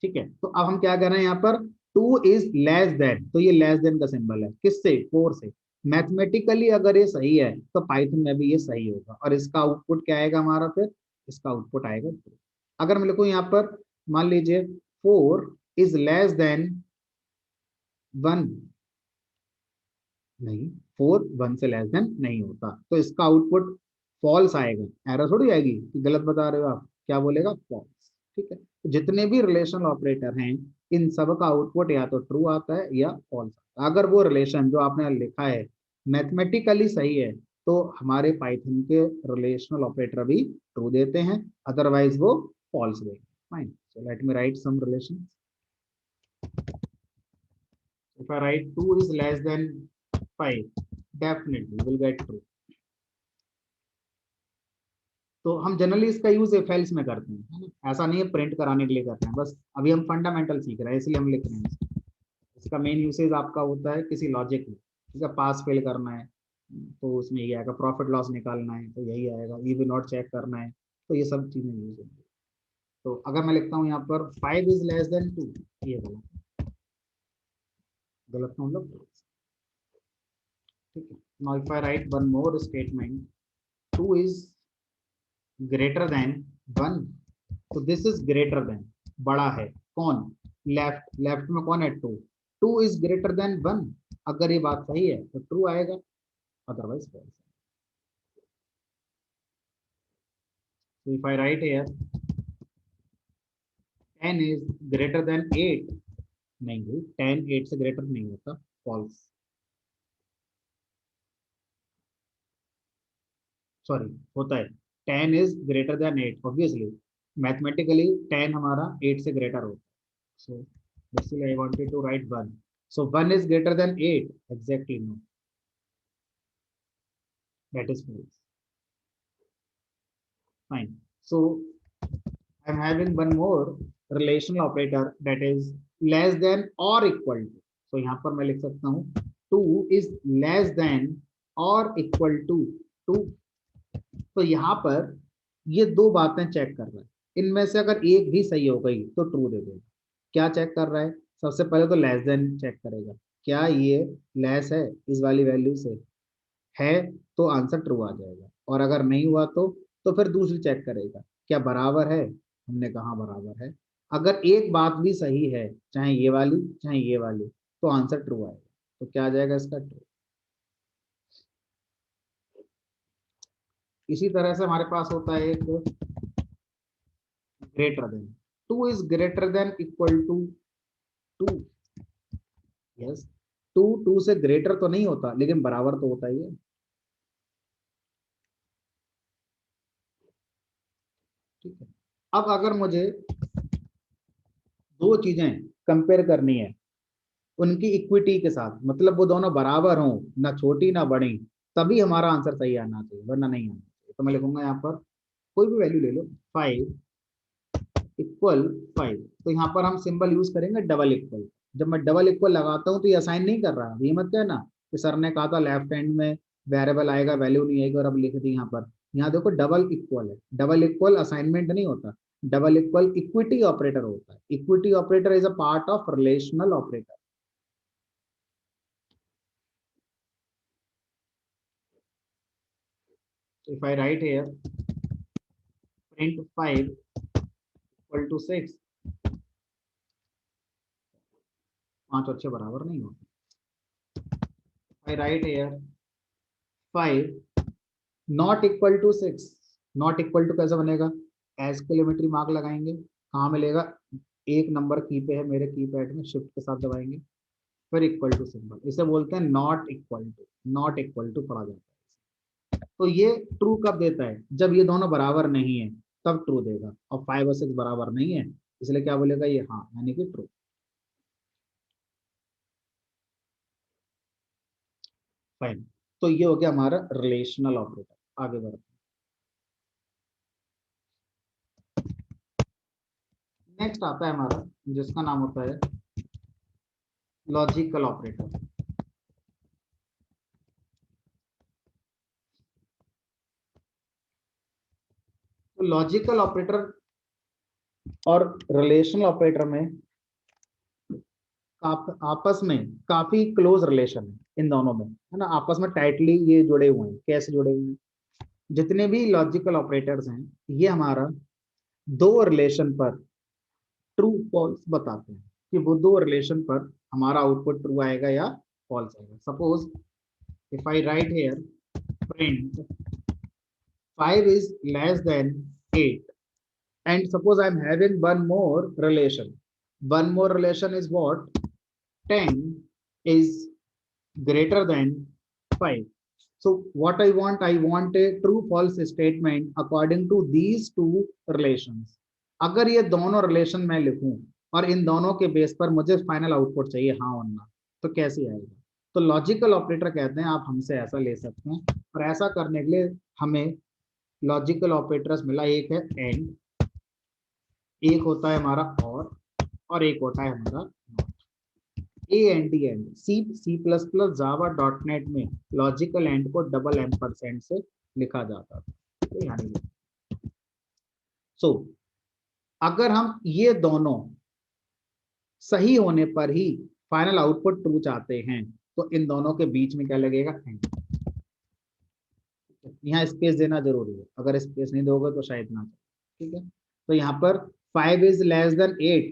ठीक है। तो अब हम क्या कर रहे हैं यहाँ पर, 2 is less than, तो ये लेस देन का सिंबल है किससे, 4 से। मैथमेटिकली अगर ये सही है तो पाइथन में भी ये सही होगा, और इसका आउटपुट क्या आएगा हमारा फिर, इसका आउटपुट आएगा 2। अगर मैं लिखूं यहाँ पर, मान लीजिए 4 is less than 1, नहीं, 4 1 से लेस देन नहीं होता, तो इसका आउटपुट फॉल्स आएगा। एरर थोड़ी आएगी कि गलत बता रहे हो आप, क्या बोलेगा, फॉल्स, ठीक है। तो जितने भी रिलेशनल ऑपरेटर हैं इन सब का आउटपुट या तो ट्रू आता है या फॉल्स आता है। अगर वो रिलेशन जो आपने लिखा है मैथमेटिकली सही है तो हमारे पाइथन के रिलेशनल ऑपरेटर भी ट्रू देते हैं, अदरवाइज वो फॉल्स देंगे। Fine, so let me write some relation. If I write 2 is less than 5, definitely will get true. तो हम जनरली इसका यूज इफ एल्स में करते हैं, है ना, ऐसा नहीं है प्रिंट कराने के लिए करते हैं, बस अभी हम फंडामेंटल सीख रहे हैं इसलिए हम लिख रहे हैं। इसका मेन यूसेज आपका होता है किसी लॉजिक में, ठीक है, पास फेल करना है तो उसमें ये आएगा, प्रॉफिट लॉस निकालना है तो यही आएगा, ई बी नॉट चेक करना है तो ये सब चीजें यूज होंगी। तो अगर मैं लिखता हूँ यहाँ पर 5 is less than 2, ये गलत, गलत मतलब, ठीक है। Now if I right one more statement, 2 is greater than 1, तो दिस इज ग्रेटर देन, बड़ा है, कौन, लेफ्ट, लेफ्ट में कौन है, 2, 2 इज ग्रेटर देन 1। अगर ये बात सही है तो ट्रू आएगा, अदरवाइज फॉल्स। तो if I write here 10 is greater than 8, नहीं, 10 8 से ग्रेटर नहीं होता, फॉल्स, सॉरी, होता है, 10 is greater than 8 obviously, mathematically 10 हमारा 8 से ग्रेटर होता है, so basically I wanted to write 1, so 1 is greater than 8, exactly, no, that is false. Fine, so I'm having one more relational operator that is less than or equal to, so यहाँ पर मैं लिख सकता हूँ 2 is less than or equal to 2। तो यहाँ पर ये दो बातें चेक कर रहा है, इनमें से अगर एक भी सही हो गई तो ट्रू दे देगा। क्या चेक कर रहा है, सबसे पहले तो लेस देन चेक करेगा, क्या ये लेस है इस वाली वैल्यू से, है तो आंसर ट्रू आ जाएगा, और अगर नहीं हुआ तो फिर दूसरी चेक करेगा, क्या बराबर है, हमने कहा बराबर है। अगर एक बात भी सही है, चाहे ये वाली चाहे ये वाली, तो आंसर ट्रू आएगा। तो क्या आ जाएगा इसका, ट्रू। इसी तरह से हमारे पास होता है एक greater than, 2 is greater than equal to 2. Yes, 2 से ग्रेटर तो नहीं होता लेकिन बराबर तो होता ही है। ठीक है, अब अगर मुझे दो चीजें कंपेयर करनी है उनकी इक्विटी के साथ, मतलब वो दोनों बराबर हों, ना छोटी ना बड़ी, तभी हमारा आंसर सही आना चाहिए, वरना नहीं आना चाहिए। तो मैं लिखूंगा यहाँ पर कोई भी वैल्यू ले लो, 5 इक्वल 5, तो यहाँ पर हम सिंबल यूज करेंगे डबल इक्वल। जब मैं डबल इक्वल लगाता हूँ तो ये असाइन नहीं कर रहा, ये मत कहना कि सर ने कहा था लेफ्ट हैंड में वेरिएबल आएगा वैल्यू नहीं आएगी और अब लिख दी यहाँ पर। यहाँ देखो डबल इक्वल है, डबल इक्वल असाइनमेंट नहीं होता, डबल इक्वल इक्विटी ऑपरेटर होता है। Equity operator is a part of relational operator. If I write here print 5 equal to 6, 5 और 6 बराबर नहीं होते। I write here 5 not equal to 6, not equal to कैसे बनेगा, एज किलोमीटर मार्क लगाएंगे, कहाँ मिलेगा, एक नंबर की पे है मेरे की पैड में, शिफ्ट के साथ दबाएंगे, फिर इक्वल टू सिंबल, इसे बोलते हैं not equal to. Not equal to पढ़ा जाता है। तो ये ट्रू कब देता है, जब ये दोनों बराबर नहीं है तब ट्रू देगा, और 5 और 6 बराबर नहीं है इसलिए क्या बोलेगा ये हाँ, यानी कि ट्रू। फाइन, तो ये हो गया हमारा रिलेशनल ऑपरेटर। आगे बढ़ते हैं, नेक्स्ट आता है हमारा जिसका नाम होता है लॉजिकल ऑपरेटर। तो लॉजिकल ऑपरेटर और रिलेशनल ऑपरेटर में आपस में काफी क्लोज रिलेशन है इन दोनों में, है ना, आपस में टाइटली ये जुड़े हुए हैं। कैसे जुड़े हुए हैं, जितने भी लॉजिकल ऑपरेटर्स हैं ये हमारा दो रिलेशन पर ट्रू फॉल्स बताते हैं, कि वो दो रिलेशन पर हमारा आउटपुट ट्रू आएगा या फॉल्स आएगा। Suppose if I write here print 5 is less than 8, and suppose I'm having one more relation. One more relation is what, 10 is greater than 5. So what I want a true false statement according to these two relations. अगर ये दोनों relation मैं लिखूं और इन दोनों के base पर मुझे फाइनल आउटपुट चाहिए हाँ और ना, तो कैसे आएगा। तो लॉजिकल ऑपरेटर कहते हैं आप हमसे ऐसा ले सकते हैं, और ऐसा करने के लिए हमें लॉजिकल ऑपरेटर्स मिला, एक है एंड, एक होता है हमारा और एक होता है हमारा A and D and. C plus plus Java dot net में लॉजिकल एंड को डबल एम्परसेंड से लिखा जाता था। तो यानी सो अगर हम ये दोनों सही होने पर ही फाइनल आउटपुट ट्रू चाहते हैं तो इन दोनों के बीच में क्या लगेगा, एंड। यहाँ स्पेस देना जरूरी है, अगर स्पेस नहीं दोगे तो शायद ना। ठीक है, तो यहाँ पर 5 is less than 8,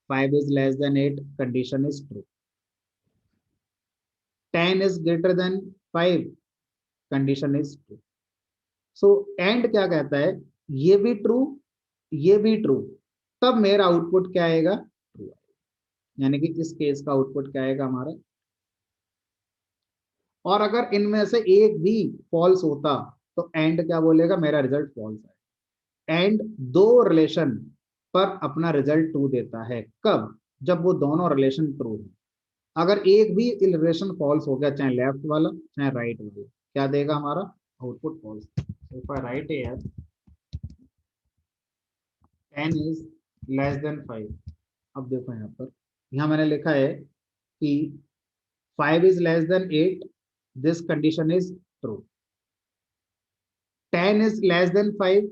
5 is less than 8 condition is true, 10 is greater than 5 condition is true। So and क्या कहता है, ये भी ट्रू ये भी ट्रू, तब मेरा आउटपुट क्या आएगा, ट्रू। यानी कि इस केस का आउटपुट क्या आएगा हमारा, और अगर इनमें से एक भी फॉल्स होता तो एंड क्या बोलेगा, मेरा रिजल्ट फॉल्स है। एंड दो रिलेशन पर अपना रिजल्ट ट्रू देता है, कब, जब वो दोनों रिलेशन ट्रू है। अगर एक भी रिलेशन फॉल्स हो गया, चाहे लेफ्ट वाला चाहे राइट वाला, क्या देगा हमारा output false. If I write here 10 is less than 5, अब देखो यहाँ पर, यहाँ मैंने लिखा है कि 5 is less than 8, this condition is true, 10 is less than 5,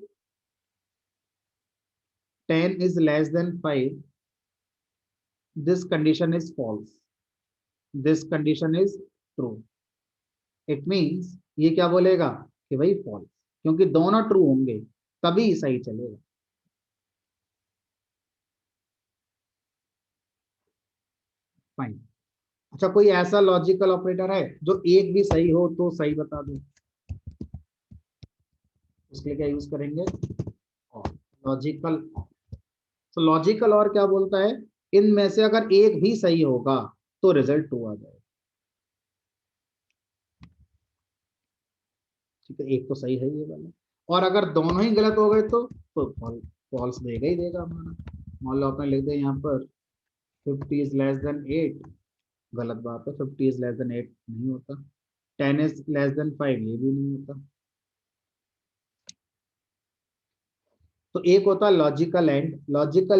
10 is less than 5, this condition is false, this condition is true। It means ये क्या बोलेगा कि भाई फॉल्स, क्योंकि दोनों ट्रू होंगे तभी सही चलेगा। फाइन, अच्छा कोई ऐसा लॉजिकल ऑपरेटर है जो एक भी सही हो तो सही बता दो, उसके लिए क्या यूज करेंगे, और लॉजिकल। तो लॉजिकल और क्या बोलता है, इनमें से अगर एक भी सही होगा तो रिजल्ट ट्रू आ जाएगा। ठीक है, एक तो सही है ये वाला, और अगर दोनों ही गलत हो गए तो फॉल्स देगा ही देगा हमारा। मान लो आपने लिख दिया यहाँ पर 50 इज लेस देन 8, गलत बात है, 50 इज लेस देन 8 नहीं होता, 10 इज लेस देन 5 ये भी नहीं होता। तो एक होता है logical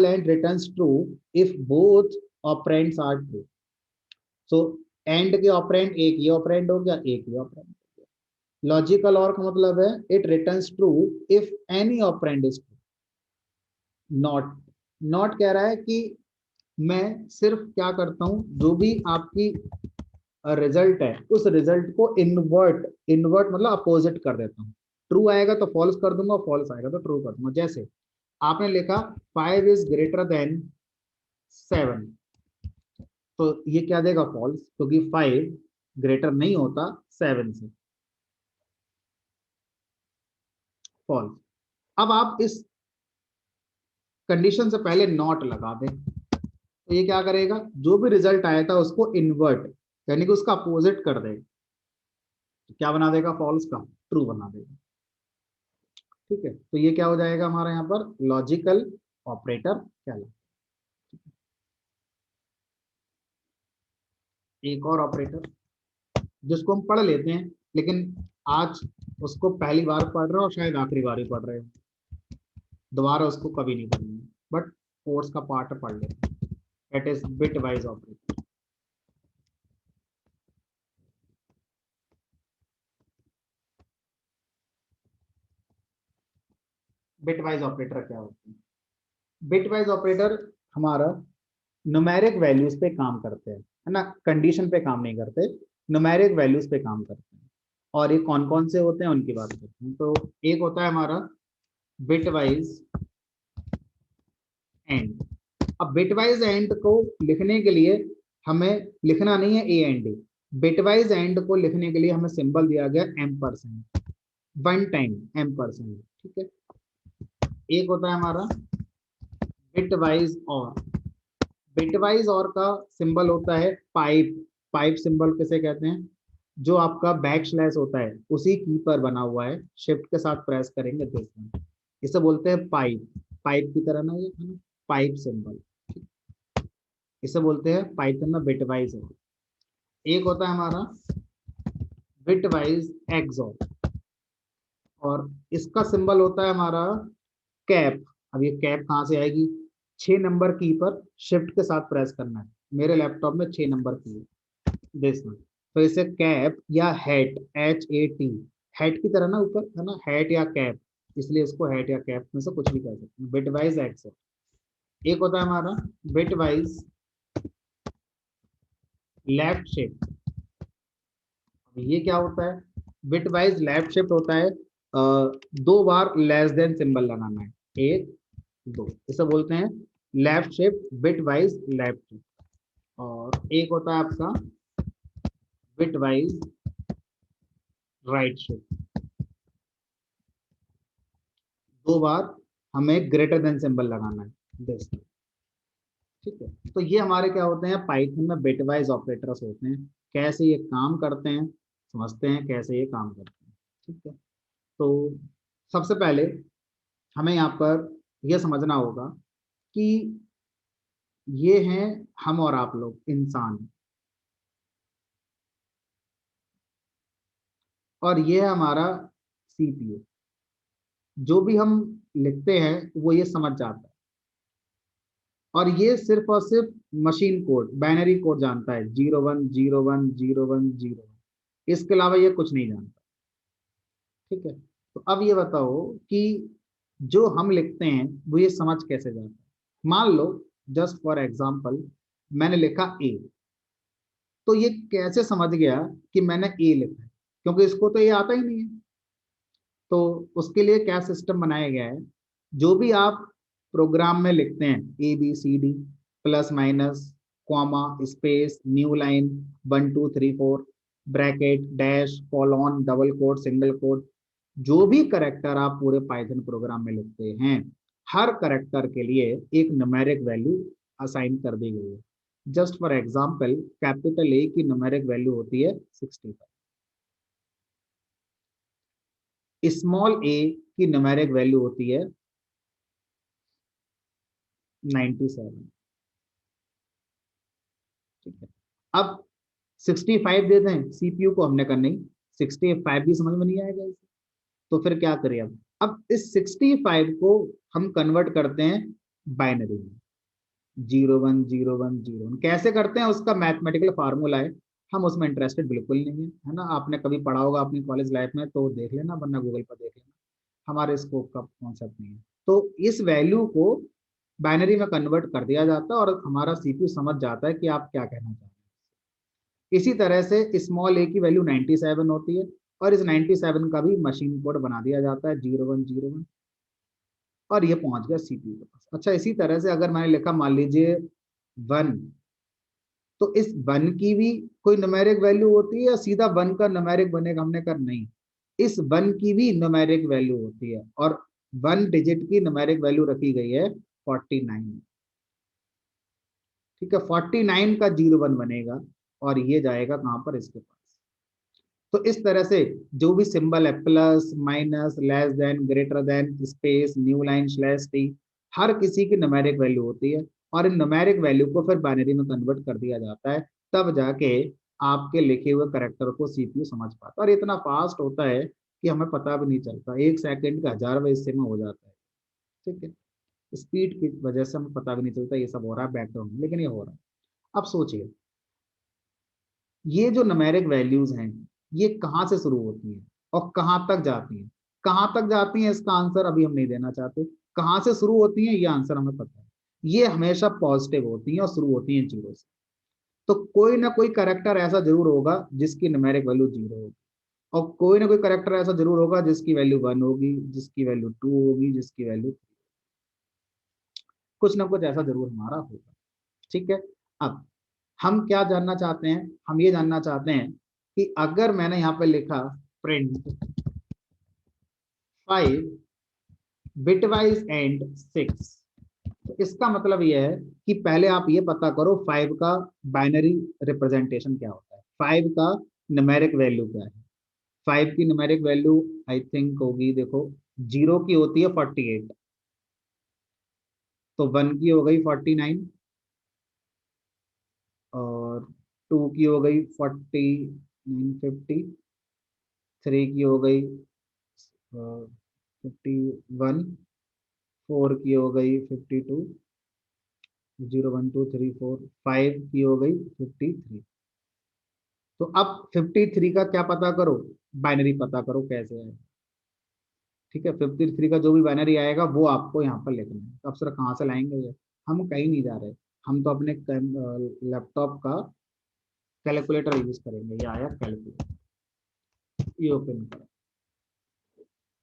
and returns true if both operands are true. So and के ऑपरेंड एक ये ऑपरेंड हो गया, एक ये ऑपरेंड। लॉजिकल और का मतलब है it returns true if any operand is true. Not कह रहा है कि मैं सिर्फ क्या करता हूं, जो भी आपकी रिजल्ट है उस रिजल्ट को इन्वर्ट मतलब अपोजिट कर देता हूँ। ट्रू आएगा तो फॉल्स कर दूंगा, फॉल्स आएगा तो ट्रू कर दूंगा। जैसे आपने लिखा 5 इज ग्रेटर देन 7, तो ये क्या देगा, फॉल्स, क्योंकि 5 ग्रेटर नहीं होता 7 से, फॉल्स। अब आप इस कंडीशन से पहले नॉट लगा दें, तो ये क्या करेगा, जो भी रिजल्ट आया था उसको इन्वर्ट यानी कि उसका अपोजिट कर देगा, तो क्या बना देगा, फॉल्स का ट्रू बना देगा। ठीक है, तो ये क्या हो जाएगा हमारा यहाँ पर लॉजिकल ऑपरेटर कहलाता है। एक और ऑपरेटर जिसको हम पढ़ लेते हैं, लेकिन आज उसको पहली बार पढ़ रहे हो और शायद आखिरी बार ही पढ़ रहे हो, दोबारा उसको कभी नहीं पढ़ेंगे, बट कोर्स का पार्ट पढ़ लेते हैं। That is bit wise operator. Bit wise operator क्या होता है, बिट वाइज ऑपरेटर हमारा न्यूमेरिक वैल्यूज पे काम करते हैं, है ना, कंडीशन पे काम नहीं करते, न्यूमेरिक वैल्यूज पे काम करते हैं। और ये कौन कौन से होते हैं उनकी बात करते हैं। तो एक होता है हमारा बिट वाइज एंड। अब बिटवाइज एंड को लिखने के लिए हमें लिखना नहीं है ए एंड डी, बिटवाइज एंड को लिखने के लिए हमें सिंबल दिया गया M%, वन टाइम M%। ठीक है, एक होता है हमारा बिटवाइज और। बिटवाइज और का सिंबल होता है पाइप। पाइप सिंबल किसे कहते हैं, जो आपका बैक स्लैश होता है उसी की पर बना हुआ है, शिफ्ट के साथ प्रेस करेंगे तो इसे बोलते हैं पाइप। पाइप की तरह ना ये, है ना, पाइप सिंबल, इसे बोलते हैं पाइथन में बिटवाइज और। एक होता है हमारा बिटवाइज एक्सऑर, और इसका सिंबल होता है हमारा कैप। अब ये कैप कहाँ से आएगी, 6 नंबर की पर शिफ्ट के साथ प्रेस करना है, मेरे लैपटॉप में 6 नंबर की है देखना, तो इसे कैप या हैट, HAT, हैट की तरह ना ऊपर, है ना, हैट या कैप, इसलिए इसको हैट या कैप में से कुछ भी कह सकते हैं, बिटवाइज एक्सऑर। एक होता है हमारा बिटवाइज लेफ्ट शिफ्ट। ये क्या होता है, बिट वाइज लेफ्ट शिफ्ट होता है, 2 बार लेस देन सिंबल लगाना है, 1 2, इसे बोलते हैं left shift, bit wise left shift. और एक होता है आपका बिट वाइज राइट शिफ्ट, 2 बार हमें ग्रेटर देन सिंबल लगाना है दिस। ठीक है, तो ये हमारे क्या होते हैं, पाइथन में बिट वाइज ऑपरेटर्स होते हैं। कैसे ये काम करते हैं समझते हैं, कैसे ये काम करते हैं। ठीक है, तो सबसे पहले हमें यहाँ पर यह समझना होगा कि ये हैं हम और आप लोग इंसान, और ये है हमारा CPU। जो भी हम लिखते हैं वो ये समझ जाता है, और ये सिर्फ और सिर्फ मशीन कोड, बाइनरी कोड जानता है, 01010101, इसके अलावा ये कुछ नहीं जानता। ठीक है, तो अब ये बताओ कि जो हम लिखते हैं वो ये समझ कैसे जाता है। मान लो जस्ट फॉर एग्जाम्पल मैंने लिखा ए, तो ये कैसे समझ गया कि मैंने ए लिखा है, क्योंकि इसको तो ये आता ही नहीं है। तो उसके लिए क्या सिस्टम बनाया गया है, जो भी आप प्रोग्राम में लिखते हैं ABCD plus minus comma space new line 1 2 3 4 bracket dash colon double quote single quote, जो भी करेक्टर आप पूरे पाइथन प्रोग्राम में लिखते हैं हर करेक्टर के लिए एक न्यूमेरिक वैल्यू असाइन कर दी गई है। Just for example capital A की न्यूमेरिक वैल्यू होती है 65, स्मॉल ए की न्यूमेरिक वैल्यू होती है 97। ठीक है, अब 65 दे दें सीपीयू को, हमने कहा नहीं 65 भी समझ में नहीं आएगा इसे, तो फिर क्या करें अब इस 65 को हम कन्वर्ट करते हैं बाइनरी में, 010101। कैसे करते हैं उसका मैथमेटिकल फार्मूला है, हम उसमें इंटरेस्टेड बिल्कुल नहीं है ना। आपने कभी पढ़ा होगा अपनी कॉलेज लाइफ में तो देख लेना, वरना गूगल पर देख लेना, हमारे स्कोप का कॉन्सेप्ट नहीं है। तो इस वैल्यू को बाइनरी में कन्वर्ट कर दिया जाता है और हमारा सीपीयू समझ जाता है कि आप क्या कहना चाहते हैं। इसी तरह से स्मॉल ए की वैल्यू 97 होती है और इस 97 का भी मशीन कोड बना दिया जाता है 0101, और ये पहुंच गया सीपीयू के पास। अच्छा, इसी तरह से अगर मैंने लिखा मान लीजिए 1, तो इस 1 की भी कोई न्यूमेरिक वैल्यू होती है या सीधा 1 का न्यूमेरिक बनेगा? हमने कहा नहीं, इस 1 की भी न्यूमेरिक वैल्यू होती है और 1 डिजिट की न्यूमेरिक वैल्यू रखी गई है 49। ठीक है, 49 का 01 बनेगा और ये जाएगा कहां पर? इसके पास। तो इस तरह से जो भी सिंबल है, plus minus less than greater than space new line slash T, हर किसी की न्यूमेरिक वैल्यू होती है और इन न्यूमेरिक वैल्यू को फिर बाइनरी में कन्वर्ट कर दिया जाता है, तब जाके आपके लिखे हुए करेक्टर को सीपीयू समझ पाता है। और इतना फास्ट होता है कि हमें पता भी नहीं चलता, 1 सेकंड का 1000वें हिस्से में हो जाता है। ठीक है, स्पीड की वजह से हमें पता भी नहीं चलता ये सब हो रहा है बैकग्राउंड में, लेकिन ये हो रहा है। अब सोचिए, ये जो न्यूमेरिक वैल्यूज हैं ये कहाँ से शुरू होती हैं और कहाँ तक जाती हैं? कहाँ तक जाती हैं इसका आंसर अभी हम नहीं देना चाहते, कहाँ से शुरू होती हैं ये आंसर हमें पता है। ये हमेशा पॉजिटिव होती हैं और शुरू होती हैं 0 से। तो कोई ना कोई करेक्टर ऐसा जरूर होगा जिसकी न्यूमेरिक वैल्यू 0 होगी, और कोई ना कोई करेक्टर ऐसा जरूर होगा जिसकी वैल्यू 1 होगी, जिसकी वैल्यू 2 होगी, जिसकी वैल्यू, कुछ ना कुछ ऐसा जरूर हमारा होगा। ठीक है, अब हम क्या जानना चाहते हैं? हम ये जानना चाहते हैं कि अगर मैंने यहाँ पे लिखा प्रिंट 5 बिटवाइज एंड 6, तो इसका मतलब यह है कि पहले आप ये पता करो 5 का बाइनरी रिप्रेजेंटेशन क्या होता है, 5 का न्यूमेरिक वैल्यू क्या है। 5 की न्यूमेरिक वैल्यू आई थिंक होगी, देखो 0 की होती है 48, तो 1 की हो गई 49, और 2 की हो गई 49, 3 की हो गई 51, 4 की हो गई 52, 0 1 2 3 4, 5 की हो गई 53। तो अब 53 का क्या पता करो? बाइनरी पता करो कैसे है। ठीक है, 53 का जो भी बाइनरी आएगा वो आपको यहाँ पर लिखना है। अब सर कहाँ से लाएंगे ये? हम कहीं नहीं जा रहे, हम तो अपने लैपटॉप का कैलकुलेटर यूज करेंगे। ये आया कैलकुलेटर, ये ओपन करें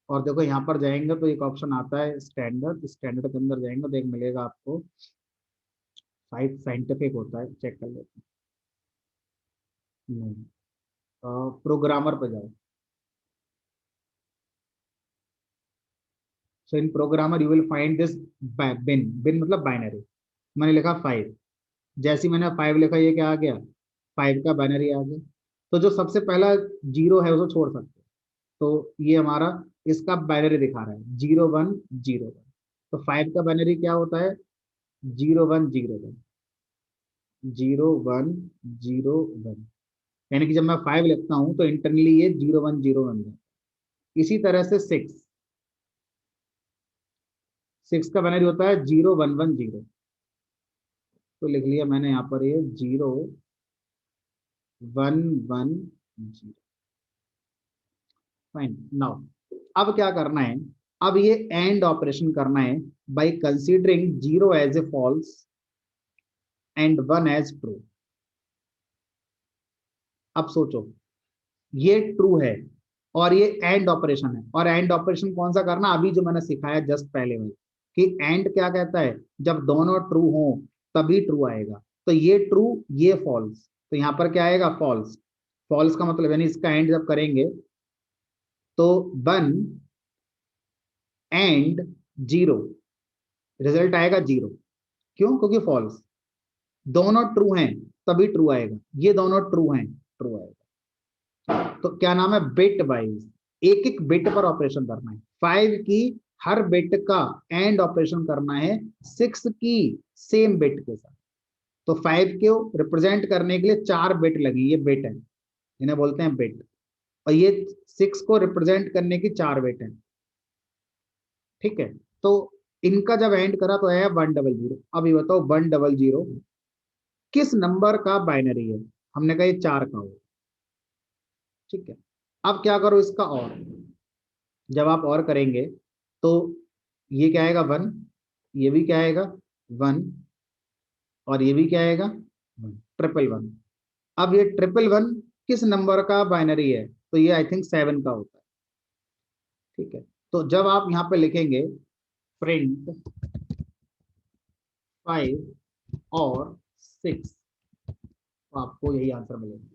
और देखो यहाँ पर जाएंगे तो एक ऑप्शन आता है स्टैंडर्ड, स्टैंडर्ड के अंदर जाएंगे तो एक मिलेगा आपको साइट साइंटिफिक होता है, चेक कर लेते हैं। नहीं, प्रोग्रामर पे जाओ। So in programmer you will find this bin, bin मतलब बाइनरी। मैंने लिखा 5, जैसे ही मैंने 5 लिखा ये क्या आ गया? 5 का बाइनरी आ गया। तो जो सबसे पहला 0 है उसको छोड़ सकते हैं, तो ये हमारा इसका बाइनरी दिखा रहा है 0101। तो 5 का बाइनरी क्या होता है? 0101, 0101। यानी कि जब मैं 5 लिखता हूं तो इंटरनली ये 0101 है। इसी तरह से 6 का बाइनरी होता है 0110। तो लिख लिया मैंने यहाँ पर ये 0110। फाइन, नाउ अब क्या करना है? अब ये एंड ऑपरेशन करना है by considering 0 as a false and 1 as true. अब सोचो, ये ट्रू है और ये एंड ऑपरेशन है, और एंड ऑपरेशन कौन सा करना? अभी जो मैंने सिखाया जस्ट पहले में, कि एंड क्या कहता है? जब दोनों ट्रू हो तभी ट्रू आएगा। तो ये ट्रू, ये फॉल्स, तो यहाँ पर क्या आएगा? फॉल्स। फॉल्स का मतलब यानी इसका एंड जब करेंगे तो 1 एंड 0, रिजल्ट आएगा 0। क्यों? क्योंकि फॉल्स, दोनों ट्रू हैं तभी ट्रू आएगा, ये दोनों ट्रू हैं, ट्रू आएगा। तो क्या नाम है? बिट वाइज, एक एक बिट पर ऑपरेशन करना है। 5 की हर बिट का एंड ऑपरेशन करना है 6 की सेम बिट के साथ। तो 5 को रिप्रेजेंट करने के लिए 4 बिट लगी, ये बिट है, इन्हें बोलते हैं बिट। और ये 6 को रिप्रेजेंट करने की 4 बिट है। ठीक है, तो इनका जब एंड करा तो आया 100। अब ये बताओ 100 किस नंबर का बाइनरी है? हमने कहा ये 4 का हो। ठीक है, अब क्या करो इसका और, जब आप और करेंगे तो ये क्या आएगा 1, ये भी क्या आएगा 1, और ये भी क्या आएगा 1, 111। अब ये 111 किस नंबर का बाइनरी है? तो ये आई थिंक 7 का होता है। ठीक है, तो जब आप यहाँ पे लिखेंगे प्रिंट 5 और 6, तो आपको यही आंसर मिलेगा।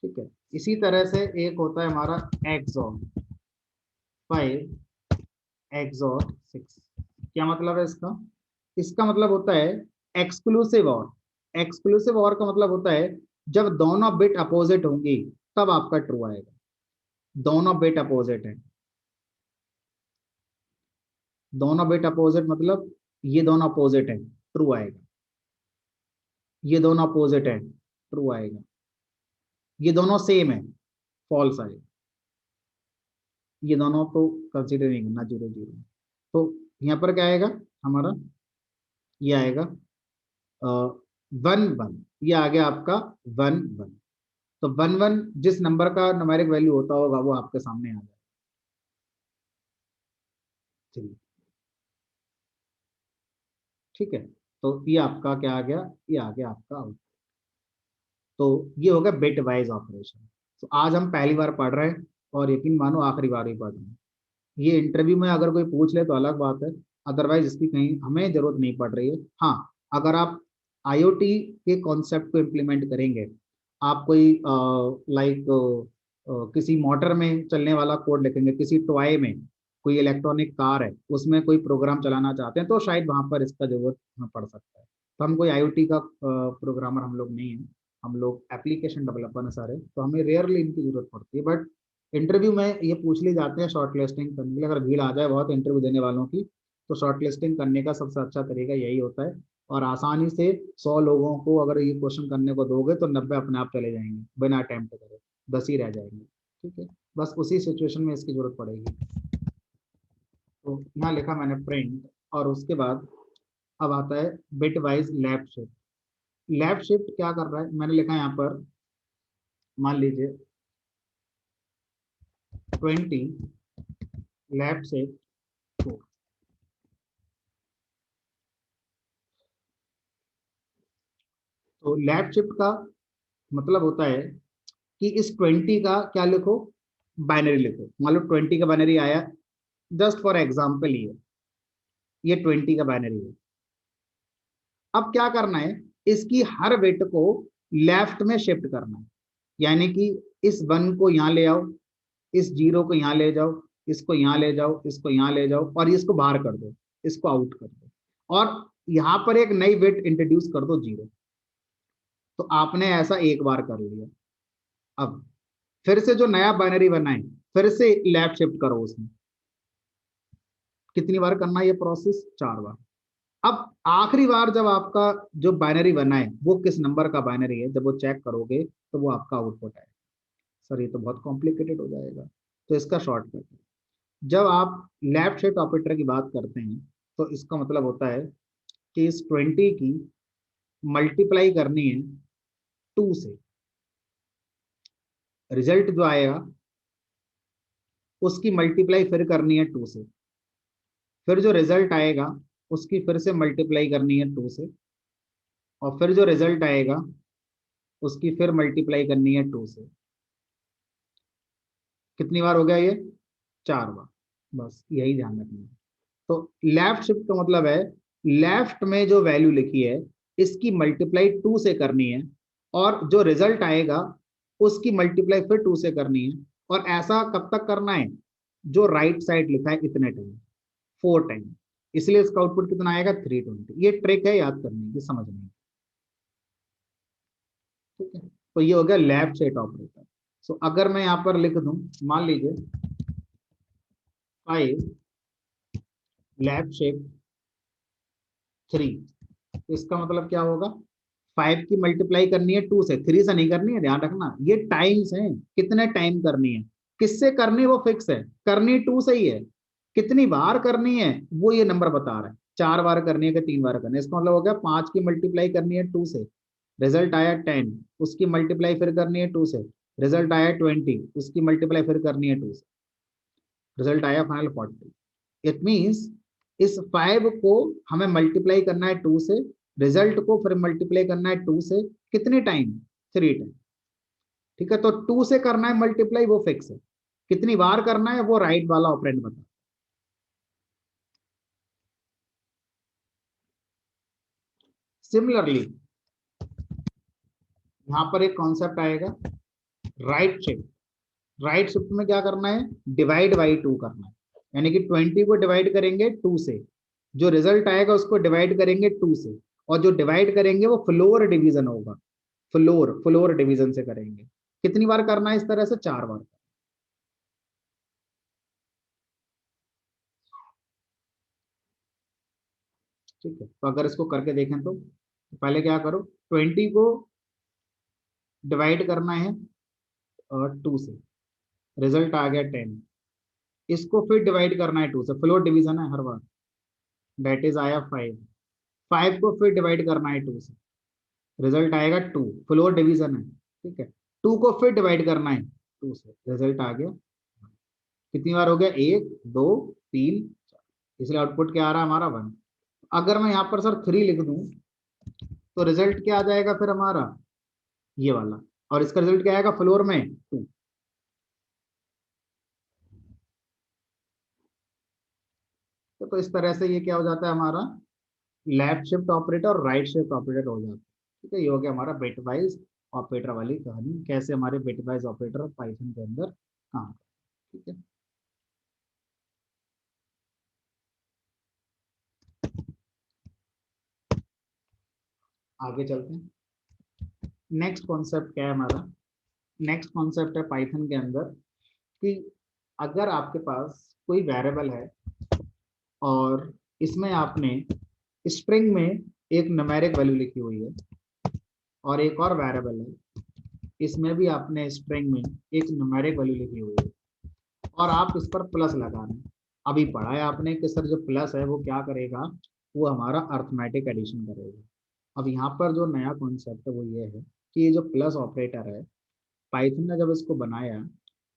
ठीक है, इसी तरह से एक होता है हमारा एक्सॉर 5 एक्सॉर 6। क्या मतलब है इसका? इसका मतलब होता है एक्सक्लूसिव और। एक्सक्लूसिव और का मतलब होता है जब दोनों बिट अपोजिट होंगी तब आपका ट्रू आएगा। दोनों बिट अपोजिट है, दोनों बिट अपोजिट मतलब ये दोनों अपोजिट है, ट्रू आएगा। ये दोनों अपोजिट है, ट्रू आएगा। ये दोनों सेम है, फॉल्स आएगा। ये दोनों तो कंसीडर नहीं करना, 0 0। तो यहाँ पर क्या आएगा हमारा? ये आएगा 1 1, ये आ गया आपका 1 1। तो 1 1 जिस नंबर का न्यूमेरिक वैल्यू होता होगा वो आपके सामने आ जाएगा। चलिए, ठीक है, तो ये आपका क्या आ गया? ये आ गया आपका आउटपुट। तो ये हो गया बिट वाइज ऑपरेशन। तो आज हम पहली बार पढ़ रहे हैं और यकीन मानो आखिरी बार भी पढ़ रहे हैं। ये इंटरव्यू में अगर कोई पूछ ले तो अलग बात है, अदरवाइज इसकी कहीं हमें जरूरत नहीं पड़ रही है। हाँ, अगर आप आईओटी के कॉन्सेप्ट को इम्प्लीमेंट करेंगे, आप कोई लाइक किसी मोटर में चलने वाला कोड लिखेंगे, किसी टॉय में कोई इलेक्ट्रॉनिक कार है उसमें कोई प्रोग्राम चलाना चाहते हैं, तो शायद वहां पर इसका जरूरत हमें पड़ सकता है। तो हम कोई आईओटी का प्रोग्रामर हम लोग नहीं है, हम लोग एप्लीकेशन डेवलपर हैं सारे, तो हमें रेयरली इनकी जरूरत पड़ती है। बट इंटरव्यू में ये पूछ ली जाते हैं शॉर्ट लिस्टिंग करने के लिए। अगर भीड़ आ जाए बहुत इंटरव्यू देने वालों की, तो शॉर्ट लिस्टिंग करने का सबसे अच्छा तरीका यही होता है। और आसानी से 100 लोगों को अगर ये क्वेश्चन करने को दोगे तो 90 अपने आप चले जाएंगे बिना अटेम्प्ट करे, 10 ही रह जाएंगे। ठीक है, बस उसी सिचुएशन में इसकी जरूरत पड़ेगी। तो यहाँ लिखा मैंने प्रिंट, और उसके बाद अब आता है bit wise left shift. Left shift क्या कर रहा है? मैंने लिखा यहाँ पर, मान लीजिए 20 लेफ्ट शिफ्ट 4। तो लेफ्ट शिफ्ट का मतलब होता है कि इस 20 का क्या लिखो? बाइनरी लिखो। मान लो 20 का बाइनरी आया, जस्ट फॉर एग्जाम्पल ये 20 का बाइनरी है। अब क्या करना है? इसकी हर बिट को लेफ्ट में शिफ्ट करना है, यानी कि इस 1 को यहाँ ले आओ, इस 0 को यहाँ ले जाओ, इसको यहाँ ले जाओ, इसको यहाँ ले जाओ, और इसको बाहर कर दो, इसको आउट कर दो, और यहाँ पर एक नई बिट इंट्रोड्यूस कर दो 0। तो आपने ऐसा एक बार कर लिया। अब फिर से जो नया बाइनरी बना है फिर से लेफ्ट शिफ्ट करो उसमें। कितनी बार करना है ये प्रोसेस? 4 बार। अब आखिरी बार जब आपका जो बाइनरी बना है वो किस नंबर का बाइनरी है, जब वो चेक करोगे तो वो आपका आउटपुट है। सर ये तो बहुत कॉम्प्लिकेटेड हो जाएगा। तो इसका शॉर्टकट है, जब आप लेफ्ट शिफ्ट ऑपरेटर की बात करते हैं तो इसका मतलब होता है कि इस 20 की मल्टीप्लाई करनी है 2 से। रिजल्ट जो आएगा उसकी मल्टीप्लाई फिर करनी है 2 से, फिर जो रिजल्ट आएगा उसकी फिर से मल्टीप्लाई करनी है 2 से, और फिर जो रिजल्ट आएगा उसकी फिर मल्टीप्लाई करनी है 2 से। कितनी बार हो गया ये? 4 बार। बस यही ध्यान रखना है। तो लेफ्ट शिफ्ट का मतलब है लेफ्ट में जो वैल्यू लिखी है इसकी मल्टीप्लाई 2 से करनी है, और जो रिजल्ट आएगा उसकी मल्टीप्लाई फिर 2 से करनी है। और ऐसा कब तक करना है? जो राइट साइड लिखा है इतने टाइम, 4 टाइम, इसलिए इसका आउटपुट कितना आएगा 320। ये ट्रिक है याद करने की, समझने की। ठीक है, तो ये हो गया लेफ्ट साइड ऑपरेटर। सो अगर मैं यहां पर लिख दूं, मान लीजिए 5 लेफ्ट शिफ्ट 3, तो इसका मतलब क्या होगा, 5 की मल्टीप्लाई करनी है 2 से, 3 से नहीं करनी है, ध्यान रखना। ये टाइम्स हैं, कितने टाइम करनी है, किससे करनी है वो फिक्स है, करनी 2 से ही है। कितनी बार करनी है वो ये नंबर बता रहा है, 4 बार करनी है कि 3 बार करनी है। इसका मतलब हो गया 5 की मल्टीप्लाई करनी है 2 से, रिजल्ट आया 10, उसकी मल्टीप्लाई फिर करनी है 2 से, रिजल्ट आया 20, उसकी मल्टीप्लाई फिर करनी है 2 से, रिजल्ट आया फाइनल 40। इट मीन्स इस 5 को हमें मल्टीप्लाई करना है 2 से, रिजल्ट को फिर मल्टीप्लाई करना है 2 से, कितने टाइम, 3 टाइम। ठीक है, तो 2 से करना है मल्टीप्लाई, वो फिक्स है, कितनी बार करना है वो राइट वाला ऑपरेंड बता। सिमिलरली यहां पर एक कॉन्सेप्ट आएगा राइट शिफ्ट। राइट शिफ्ट में क्या करना है, डिवाइड बाई 2 करना है, यानी कि 20 को डिवाइड करेंगे 2 से, जो रिजल्ट आएगा उसको डिवाइड करेंगे 2 से, और जो डिवाइड करेंगे वो फ्लोर डिवीजन होगा, फ्लोर फ्लोर डिवीजन से करेंगे। कितनी बार करना है इस तरह से, 4 बार। ठीक है, तो अगर इसको करके देखें तो पहले क्या करो, 20 को डिवाइड करना है 2 से, रिजल्ट आ गया 10, इसको फिर डिवाइड करना है 2 से, फ्लोर डिवीजन है हर बार, डेट इज आया 5, 5 को फिर डिवाइड करना है 2 से, रिजल्ट आएगा 2, फ्लोर डिवीजन है। ठीक है, 2 को फिर डिवाइड करना है 2 से, रिजल्ट आ गया। कितनी बार हो गया, 1 2 3 4, इसलिए आउटपुट क्या आ रहा है हमारा 1। अगर मैं यहाँ पर सर 3 लिख दूं तो रिजल्ट क्या आ जाएगा फिर हमारा, ये वाला, और इसका रिजल्ट क्या आएगा फ्लोर में 2। तो इस तरह से ये क्या हो जाता है हमारा, लेफ्ट शिफ्ट ऑपरेटर और राइट शिफ्ट ऑपरेटर हो जाता है। ठीक है, ये हो गया हमारा बिट वाइज ऑपरेटर वाली कहानी, कैसे हमारे बिट वाइज ऑपरेटर पाइथन के अंदर काम। ठीक है, आगे चलते हैं। नेक्स्ट कॉन्सेप्ट क्या है हमारा, नेक्स्ट कॉन्सेप्ट है पाइथन के अंदर कि अगर आपके पास कोई वेरिएबल है और इसमें आपने स्ट्रिंग में एक न्यूमेरिक वैल्यू लिखी हुई है, और एक और वेरिएबल है, इसमें भी आपने स्ट्रिंग में एक न्यूमेरिक वैल्यू लिखी हुई है, और आप इस पर प्लस लगा रहे हैं। अभी पढ़ा है आपने कि सर जो प्लस है वो क्या करेगा, वो हमारा अर्थमेटिक एडिशन करेगा। अब यहाँ पर जो नया कॉन्सेप्ट है वो ये है कि ये जो प्लस ऑपरेटर है, पाइथन ने जब इसको बनाया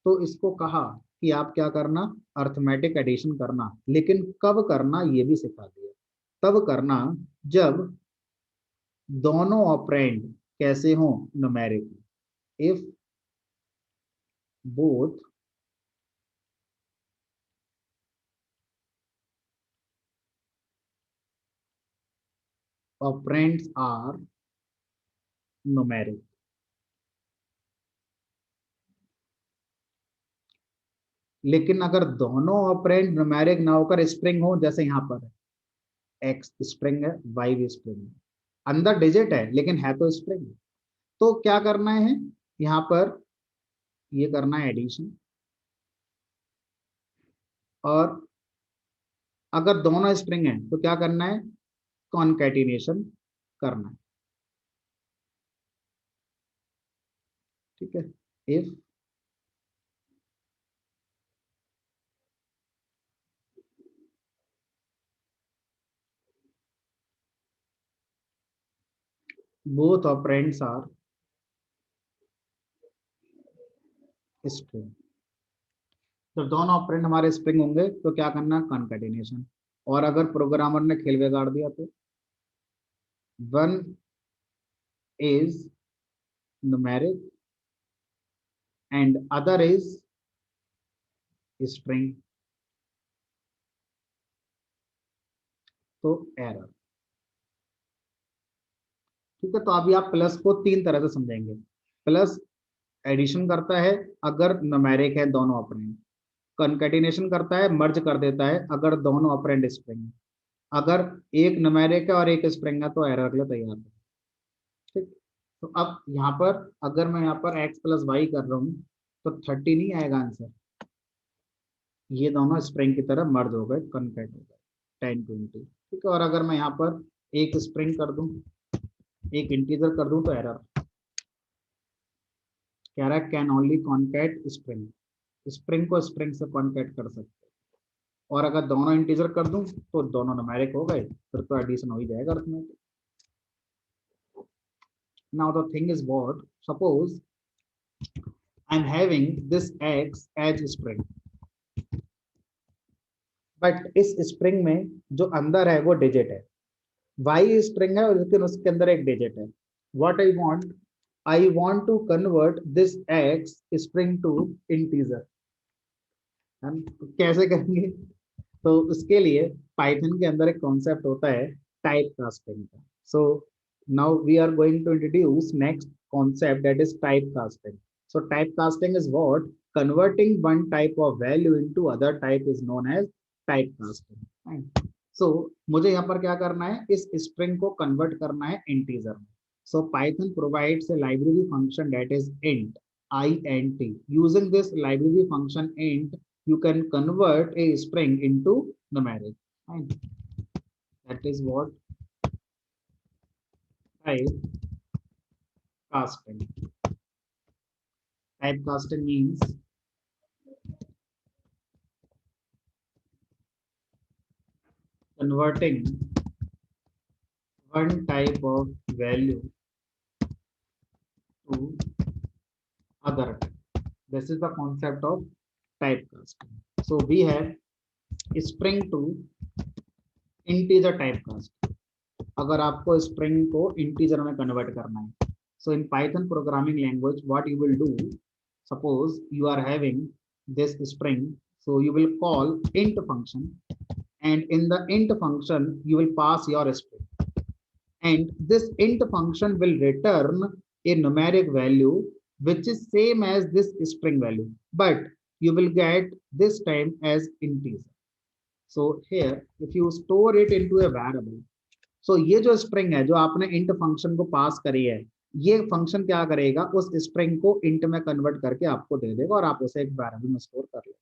तो इसको कहा कि आप क्या करना, अर्थमेटिक एडिशन करना, लेकिन कब करना ये भी सिखा दिया। तब करना जब दोनों ऑपरेंड कैसे हों, numeric, if both operands are numeric. लेकिन अगर दोनों ऑपरेंड न्यूमेरिक ना होकर स्ट्रिंग हो, जैसे यहाँ पर एक्स स्ट्रिंग है, वाई भी स्ट्रिंग है, अंदर डिजिट है लेकिन है तो स्ट्रिंग, तो क्या करना है, यहाँ पर ये करना है एडिशन, और अगर दोनों स्ट्रिंग है तो क्या करना है, कॉन्कैटिनेशन करना है। ठीक है, if both operands are string, जब दोनों ऑपरेंड हमारे स्ट्रिंग होंगे तो क्या करना है, कॉन्कैटिनेशन। और अगर प्रोग्रामर ने खेल बिगाड़ दिया तो one is numeric and other is string, तो एरर। ठीक है, तो अभी आप प्लस को 3 तरह से समझेंगे। प्लस एडिशन करता है अगर न्यूमेरिक है दोनों ऑपरेंड, कंकैटिनेशन करता है, मर्ज कर देता है अगर दोनों ऑपरेंड स्प्रिंग है। अगर एक न्यूमेरिक है और एक स्प्रिंग है तो एरर के लिए तैयार है। ठीक। तो अब यहाँ पर अगर मैं यहाँ पर x प्लस वाई कर रहा हूँ तो 30 नहीं आएगा आंसर, ये दोनों स्प्रिंग की तरह मर्ज हो गए, कन्फर्ट हो गए 10 20। ठीक है। और अगर मैं यहाँ पर एक स्प्रिंग कर दूं, एक इंटीजर कर दूं तो एरर कह रहा है can only concat spring, spring को स्प्रिंग से कॉन्कैट कर सकते हैं। और अगर दोनों इंटीजर कर दूं तो दोनों न्यूमेरिक हो गए, फिर तो एडिशन हो ही जाएगा arithmetic. Now the thing is what, suppose I am having this x as string, but इस स्प्रिंग में जो अंदर है वो डिजिट है, y स्ट्रिंग है और लेकिन उसके अंदर एक डिजिट है। What I want to convert this x string to integer. हम कैसे करेंगे? तो उसके लिए पाइथन के अंदर एक कॉन्सेप्ट होता है टाइप कास्टिंग का। So now we are going to introduce next concept, that is type casting. So type casting is what, converting one type of value into other type is known as type casting. So मुझे यहाँ पर क्या करना है, इस string को convert करना है इंटीजर में। सो Python provides a library function that is int. Using this library function int, you can convert a string into numeric. Fine. That is what type casting. Typecasting means converting one type of value to other type. This is the concept of typecasting. So we have string to integer typecast. अगर आपको string को integer में convert करना है, so in Python programming language what you will do, suppose you are having this string, so you will call int function, and in the int function you will pass your string, and this int function will return a numeric value which is same as this string value, but you will get this time as integer. So here if you store it into a variable, सो ये जो string है जो आपने int function को पास करी है, ये function क्या करेगा, उस स्ट्रिंग को इंट में कन्वर्ट करके आपको दे देगा और आप उसे एक वेरिएबल में स्टोर कर लेते हैं।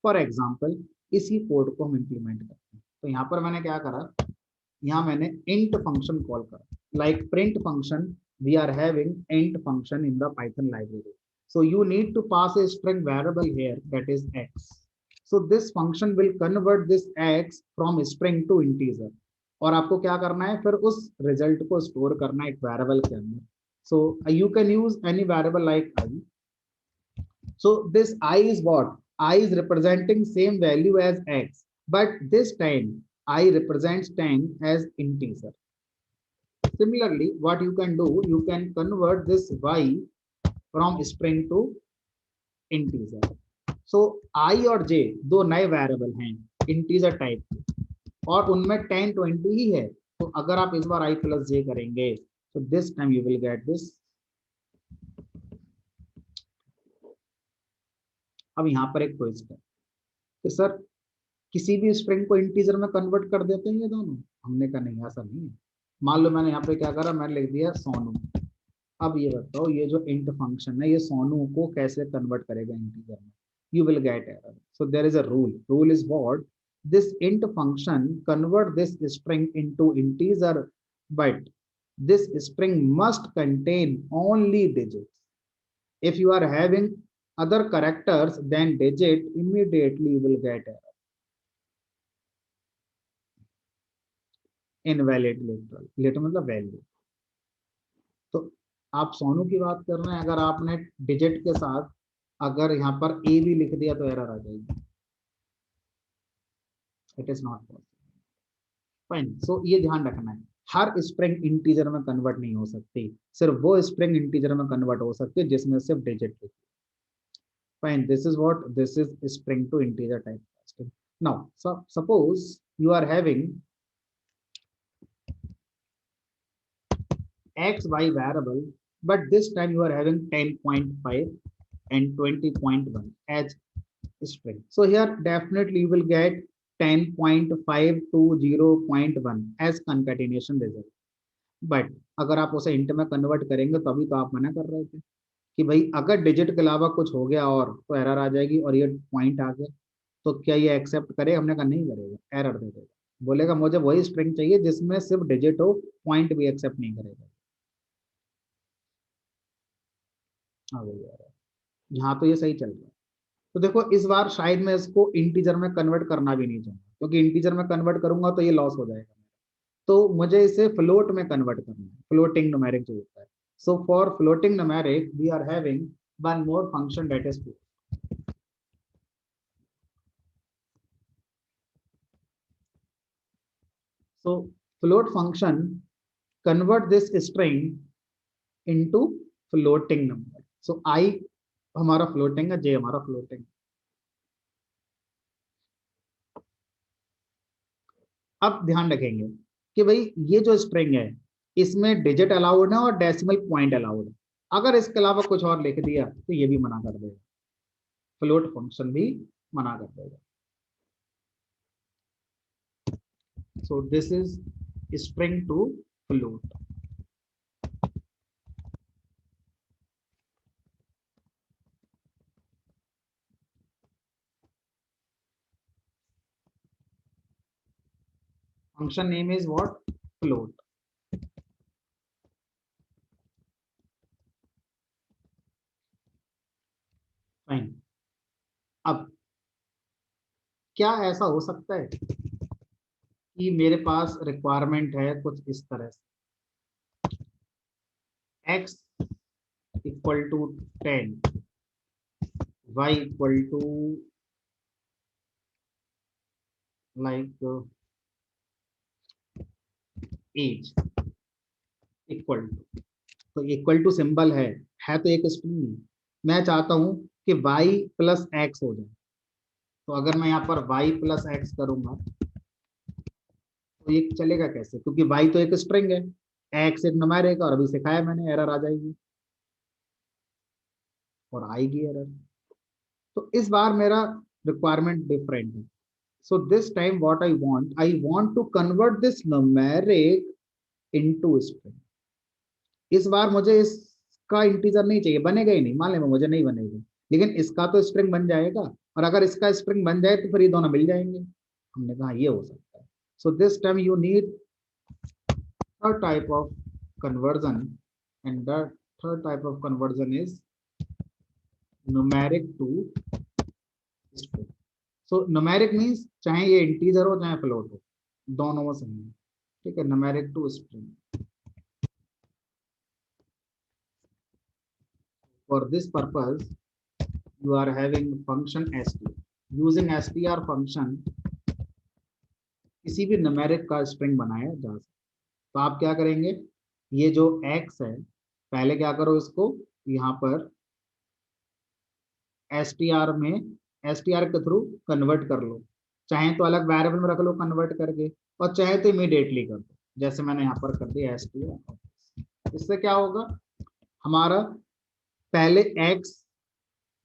फॉर एग्जांपल इसी कोड को हम इंप्लीमेंट करते हैं। तो यहाँ पर मैंने क्या करा, यहाँ मैंने इंट फंक्शन कॉल करा, like print function, we are having int function in the Python library. So you need to pass a string variable here, that is x. So this function will convert this x from string to integer. और आपको क्या करना है, फिर उस result को store करना है एक वेरिएबल के अंदर। So you can use any variable like I. So this I is what, I is representing same value as X, but this time I represents 10 as integer. Similarly, what you can do, you can convert this y from string to integer. So I और j दो नए variable हैं integer type के, और उनमें 10 20 ही है। तो अगर आप इस बार i प्लस j करेंगे तो this time you will get this. अब यहाँ पर एक क्वेश्चन है कि सर किसी भी स्ट्रिंग को इंटीजर में कन्वर्ट कर देते हैं ये दोनों? हमने कहा नहीं, ऐसा नहीं है। मान लो मैंने यहाँ पे क्या करा, मैंने लिख दिया सोनू। अब ये बताओ ये जो इंट फंक्शन है ये सोनू को कैसे कन्वर्ट करेगा इंटीजर में? You will get error. So there is a rule. Rule is what? This int function convert this string into integer, but this string must contain only digits. If you are having other characters than digit, immediately you will get error. Invalid literal. Literal मतलब value. तो आप सोनू की बात कर रहे हैं, अगर आपने डिजिट के साथ अगर यहाँ पर ए भी लिख दिया तो एरर आ जाएगी। It is not possible. Fine. So ये ध्यान रखना है, हर स्ट्रिंग इंटीजर में कन्वर्ट नहीं हो सकती, सिर्फ वो स्ट्रिंग इंटीजर में कन्वर्ट हो सकती है जिसमें सिर्फ डिजिट लिखी। Fine, this is what, this is string to integer type casting. Now suppose you are having x y variable, but this time you are having 10.5 and 20.1 as string. So here definitely you will get 10.5 to 0.1 as concatenation result. But अगर आप उसे int में convert करेंगे तो अभी तो आप मना कर रहे थे कि भाई अगर डिजिट के अलावा कुछ हो गया और तो एरर आ जाएगी, और ये पॉइंट आ गया तो क्या ये एक्सेप्ट करेगा? हमने कहा नहीं करेगा, एरर दे देगा, बोलेगा मुझे वही स्ट्रिंग चाहिए जिसमें सिर्फ डिजिट हो, पॉइंट भी एक्सेप्ट नहीं करेगा। हाँ भैया, यहाँ तो ये सही चल रहा है। तो देखो इस बार शायद मैं इसको इंटीजर में कन्वर्ट करना भी नहीं चाहूंगा, क्योंकि इंटीजर में कन्वर्ट करूंगा तो ये लॉस हो जाएगा। तो मुझे इसे फ्लोट में कन्वर्ट करना है, फ्लोटिंग न्यूमेरिक जो होता है। So for floating numeric we are having one more function that is float. So float function convert this string into floating number. So I हमारा फ्लोटिंग है, j हमारा फ्लोटिंग। अब ध्यान रखेंगे कि भाई ये जो स्ट्रिंग है इसमें डिजिट अलाउड है और डेसिमल पॉइंट अलाउड है। अगर इसके अलावा कुछ और लिख दिया तो ये भी मना कर देगा, फ्लोट फंक्शन भी मना कर देगा। So this is string to float. Function name is what? Float. Fine. अब क्या ऐसा हो सकता है कि मेरे पास रिक्वायरमेंट है कुछ इस तरह से, x equal to 10, y equal to like as equal to, तो इक्वल टू सिंबल है तो एक स्ट्रिंग। मैं चाहता हूं कि y प्लस एक्स हो जाए, तो अगर मैं यहाँ पर y प्लस एक्स करूंगा तो ये चलेगा कैसे? क्योंकि y तो एक स्ट्रिंग है, x एक न्यूमेरिक, और अभी सिखाया मैंने, एरर आ जाएगी और आएगी एरर। तो इस बार मेरा रिक्वायरमेंट डिफरेंट है। So this time what I want to convert this numeric into string. इस बार मुझे इसका इंटीजर नहीं चाहिए, बनेगा ही नहीं, मान लें मुझे नहीं बनेगा, लेकिन इसका तो स्ट्रिंग बन जाएगा, और अगर इसका स्ट्रिंग बन जाए तो फिर ये दोनों मिल जाएंगे। हमने कहा ये हो सकता है। So this time you need third type of conversion, and that third type of conversion is numeric to string. So numeric means चाहे ये इंटीजर हो चाहे फ्लोट हो, दोनों में सही है, ठीक है। numeric to string. For this purpose you are having function str. Using str function किसी भी numeric का string बनाया जा सकता। तो आप क्या करेंगे, ये जो x है पहले क्या करो, इसको यहाँ पर str में str के थ्रू कन्वर्ट कर लो, चाहे तो अलग वेरिएबल में रख लो कन्वर्ट करके, और चाहे तो इमीडिएटली कर दो, जैसे मैंने यहाँ पर कर दिया str। इससे क्या होगा, हमारा पहले x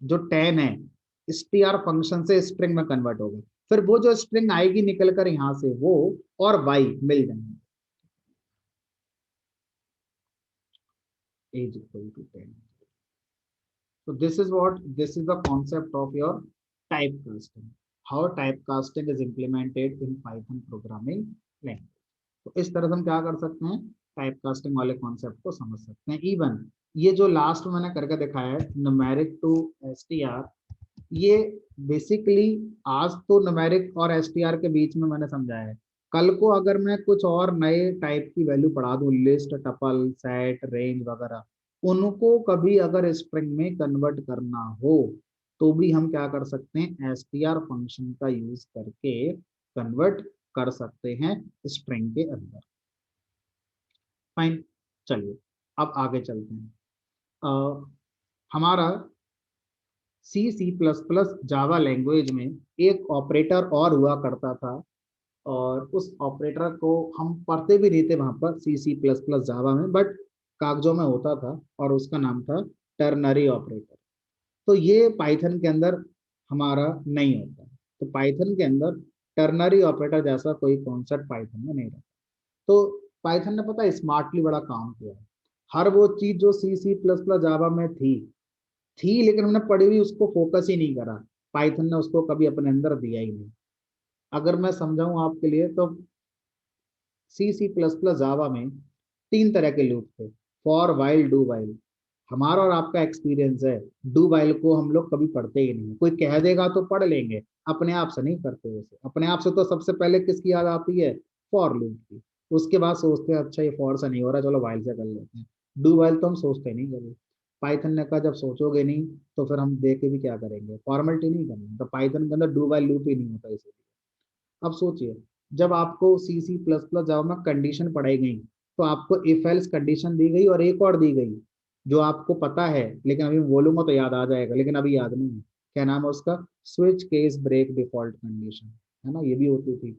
जो 10 है str फंक्शन से स्ट्रिंग में कन्वर्ट होगा, फिर वो जो स्ट्रिंग आएगी निकल कर यहाँ से वो और y मिल जाएंगे, age equal to 10. So this is the concept of your typecasting. How typecasting is implemented in Python programming language. तो इस तरह से हम क्या कर सकते हैं, टाइपकास्टिंग वाले कॉन्सेप्ट को समझ सकते हैं। इवन ये जो लास्ट में मैंने करके दिखाया है न्यूमेरिक टू str, ये बेसिकली आज तो न्यूमेरिक और str के बीच में मैंने समझाया है, कल को अगर मैं कुछ और नए टाइप की वैल्यू पढ़ा दूं, लिस्ट, टपल, सेट, रेंज वगैरह, उनको कभी अगर स्ट्रिंग में कन्वर्ट करना हो तो भी हम क्या कर सकते हैं, str फंक्शन का यूज करके कन्वर्ट कर सकते हैं स्ट्रिंग के अंदर। फाइन, चलिए अब आगे चलते हैं। हमारा C++ जावा लैंग्वेज में एक ऑपरेटर और हुआ करता था, और उस ऑपरेटर को हम पढ़ते भी नहीं थे वहां पर C++ जावा में, बट कागजों में होता था, और उसका नाम था टर्नरी ऑपरेटर। तो ये पाइथन के अंदर हमारा नहीं होता है। तो पाइथन के अंदर टर्नरी ऑपरेटर जैसा कोई कॉन्सेप्ट पाइथन में नहीं रहता। तो पाइथन ने पता है स्मार्टली बड़ा काम किया है। हर वो चीज जो C++ जावा में थी लेकिन हमने पढ़ी हुई उसको फोकस ही नहीं करा। पाइथन ने उसको कभी अपने अंदर दिया ही नहीं। अगर मैं समझाऊं आपके लिए तो C++ जावा में तीन तरह के लूप थे, फॉर वाइल डू वाइल। हमारा और आपका एक्सपीरियंस है, डू वाइल को हम लोग कभी पढ़ते ही नहीं। कोई कह देगा तो पढ़ लेंगे, अपने आप से नहीं करते वैसे। अपने आप से तो सबसे पहले किसकी याद आती है, फॉर लूप की। उसके बाद सोचते हैं अच्छा ये फॉर से नहीं हो रहा, चलो वाइल से कर लेते हैं। डू वाइल तो हम सोचते नहीं कभी। पाइथन ने कहा जब सोचोगे नहीं तो फिर हम देख के भी क्या करेंगे, फॉर्मेलिटी नहीं करनी। तो पाइथन के अंदर डू वाइल लूप ही नहीं होता इसीलिए। अब सोचिए, जब आपको C++ जावा में कंडीशन पढ़ाई गई तो आपको इफ एल्स कंडीशन दी गई और एक और दी गई जो आपको पता है, लेकिन अभी मैं बोलूंगा तो याद आ जाएगा, लेकिन अभी याद नहीं है। क्या नाम है उसका, switch case break default condition, है ना, ये भी होती थी।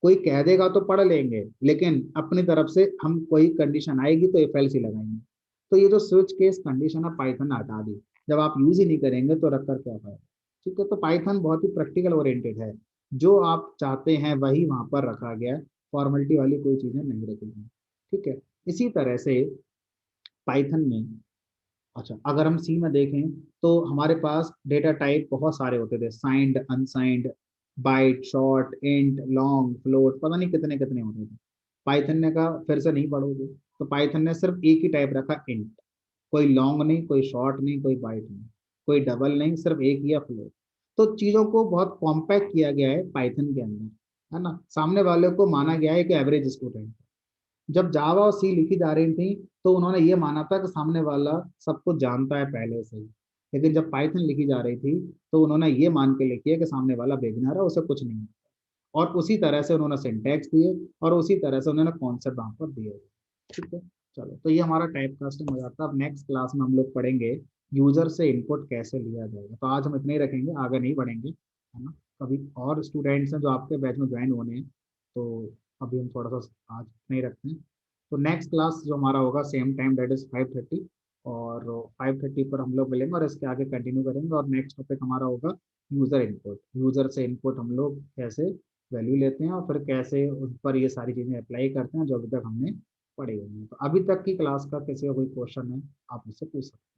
कोई कह देगा तो पढ़ लेंगे, लेकिन अपनी तरफ से हम कोई कंडीशन आएगी तो इफ एल्स ही लगाएंगे। तो ये जो स्विच केस कंडीशन है पाइथन ने हटा दी। जब आप यूज ही नहीं करेंगे तो रखकर क्या फायदा। ठीक है, तो पाइथन बहुत ही प्रैक्टिकल ओरिएंटेड है। जो आप चाहते हैं वही वहां पर रखा गया है, फॉर्मेलिटी वाली कोई चीजें नहीं रखी गई। ठीक है, इसी तरह से पाइथन में, अच्छा अगर हम सी में देखें तो हमारे पास डेटा टाइप बहुत सारे होते थे, signed, unsigned, byte, short, int, long, float, पता नहीं कितने कितने होते थे। पाइथन ने कहा फिर से नहीं पढ़ोगे, तो पाइथन ने सिर्फ एक ही टाइप रखा, इंट। कोई लॉन्ग नहीं, कोई शॉर्ट नहीं, कोई बाइट नहीं, कोई डबल नहीं, सिर्फ एक ही है, फ्लोट। तो चीजों को बहुत कॉम्पैक्ट किया गया है पाइथन के अंदर, है ना। सामने वाले को माना गया है कि एवरेज स्टूडेंट। जब जावा और सी लिखी जा रही थी तो उन्होंने ये माना था कि सामने वाला सब कुछ जानता है पहले से ही। लेकिन जब पाइथन लिखी जा रही थी तो उन्होंने ये मान के लिखी है कि सामने वाला बिगिनर है, उसे कुछ नहीं आता। और उसी तरह से उन्होंने सिंटैक्स दिए और उसी तरह से उन्होंने कॉन्सेप्ट वहां पर दिए। ठीक है, चलो तो ये हमारा टाइप कास्टिंग हो जाता है। अब नेक्स्ट क्लास में हम लोग पढ़ेंगे यूजर से इनपुट कैसे लिया जाएगा। तो आज हम इतने ही रखेंगे, आगे नहीं बढ़ेंगे, है ना। कभी और स्टूडेंट्स हैं जो आपके बैच में ज्वाइन होने हैं, तो अभी हम थोड़ा सा आज नहीं रखते हैं। तो नेक्स्ट क्लास जो हमारा होगा सेम टाइम, दैट इज 5:30, और 5:30 पर हम लोग मिलेंगे और इसके आगे कंटिन्यू करेंगे। और नेक्स्ट टॉपिक हमारा होगा यूजर इनपुट। यूजर से इनपुट हम लोग कैसे वैल्यू लेते हैं और फिर कैसे उस पर ये सारी चीज़ें अप्लाई करते हैं जो अभी तक हमने पढ़ी हुई हैं। तो अभी तक की क्लास का किसी का कोई क्वेश्चन है आप मुझसे पूछ सकते हैं।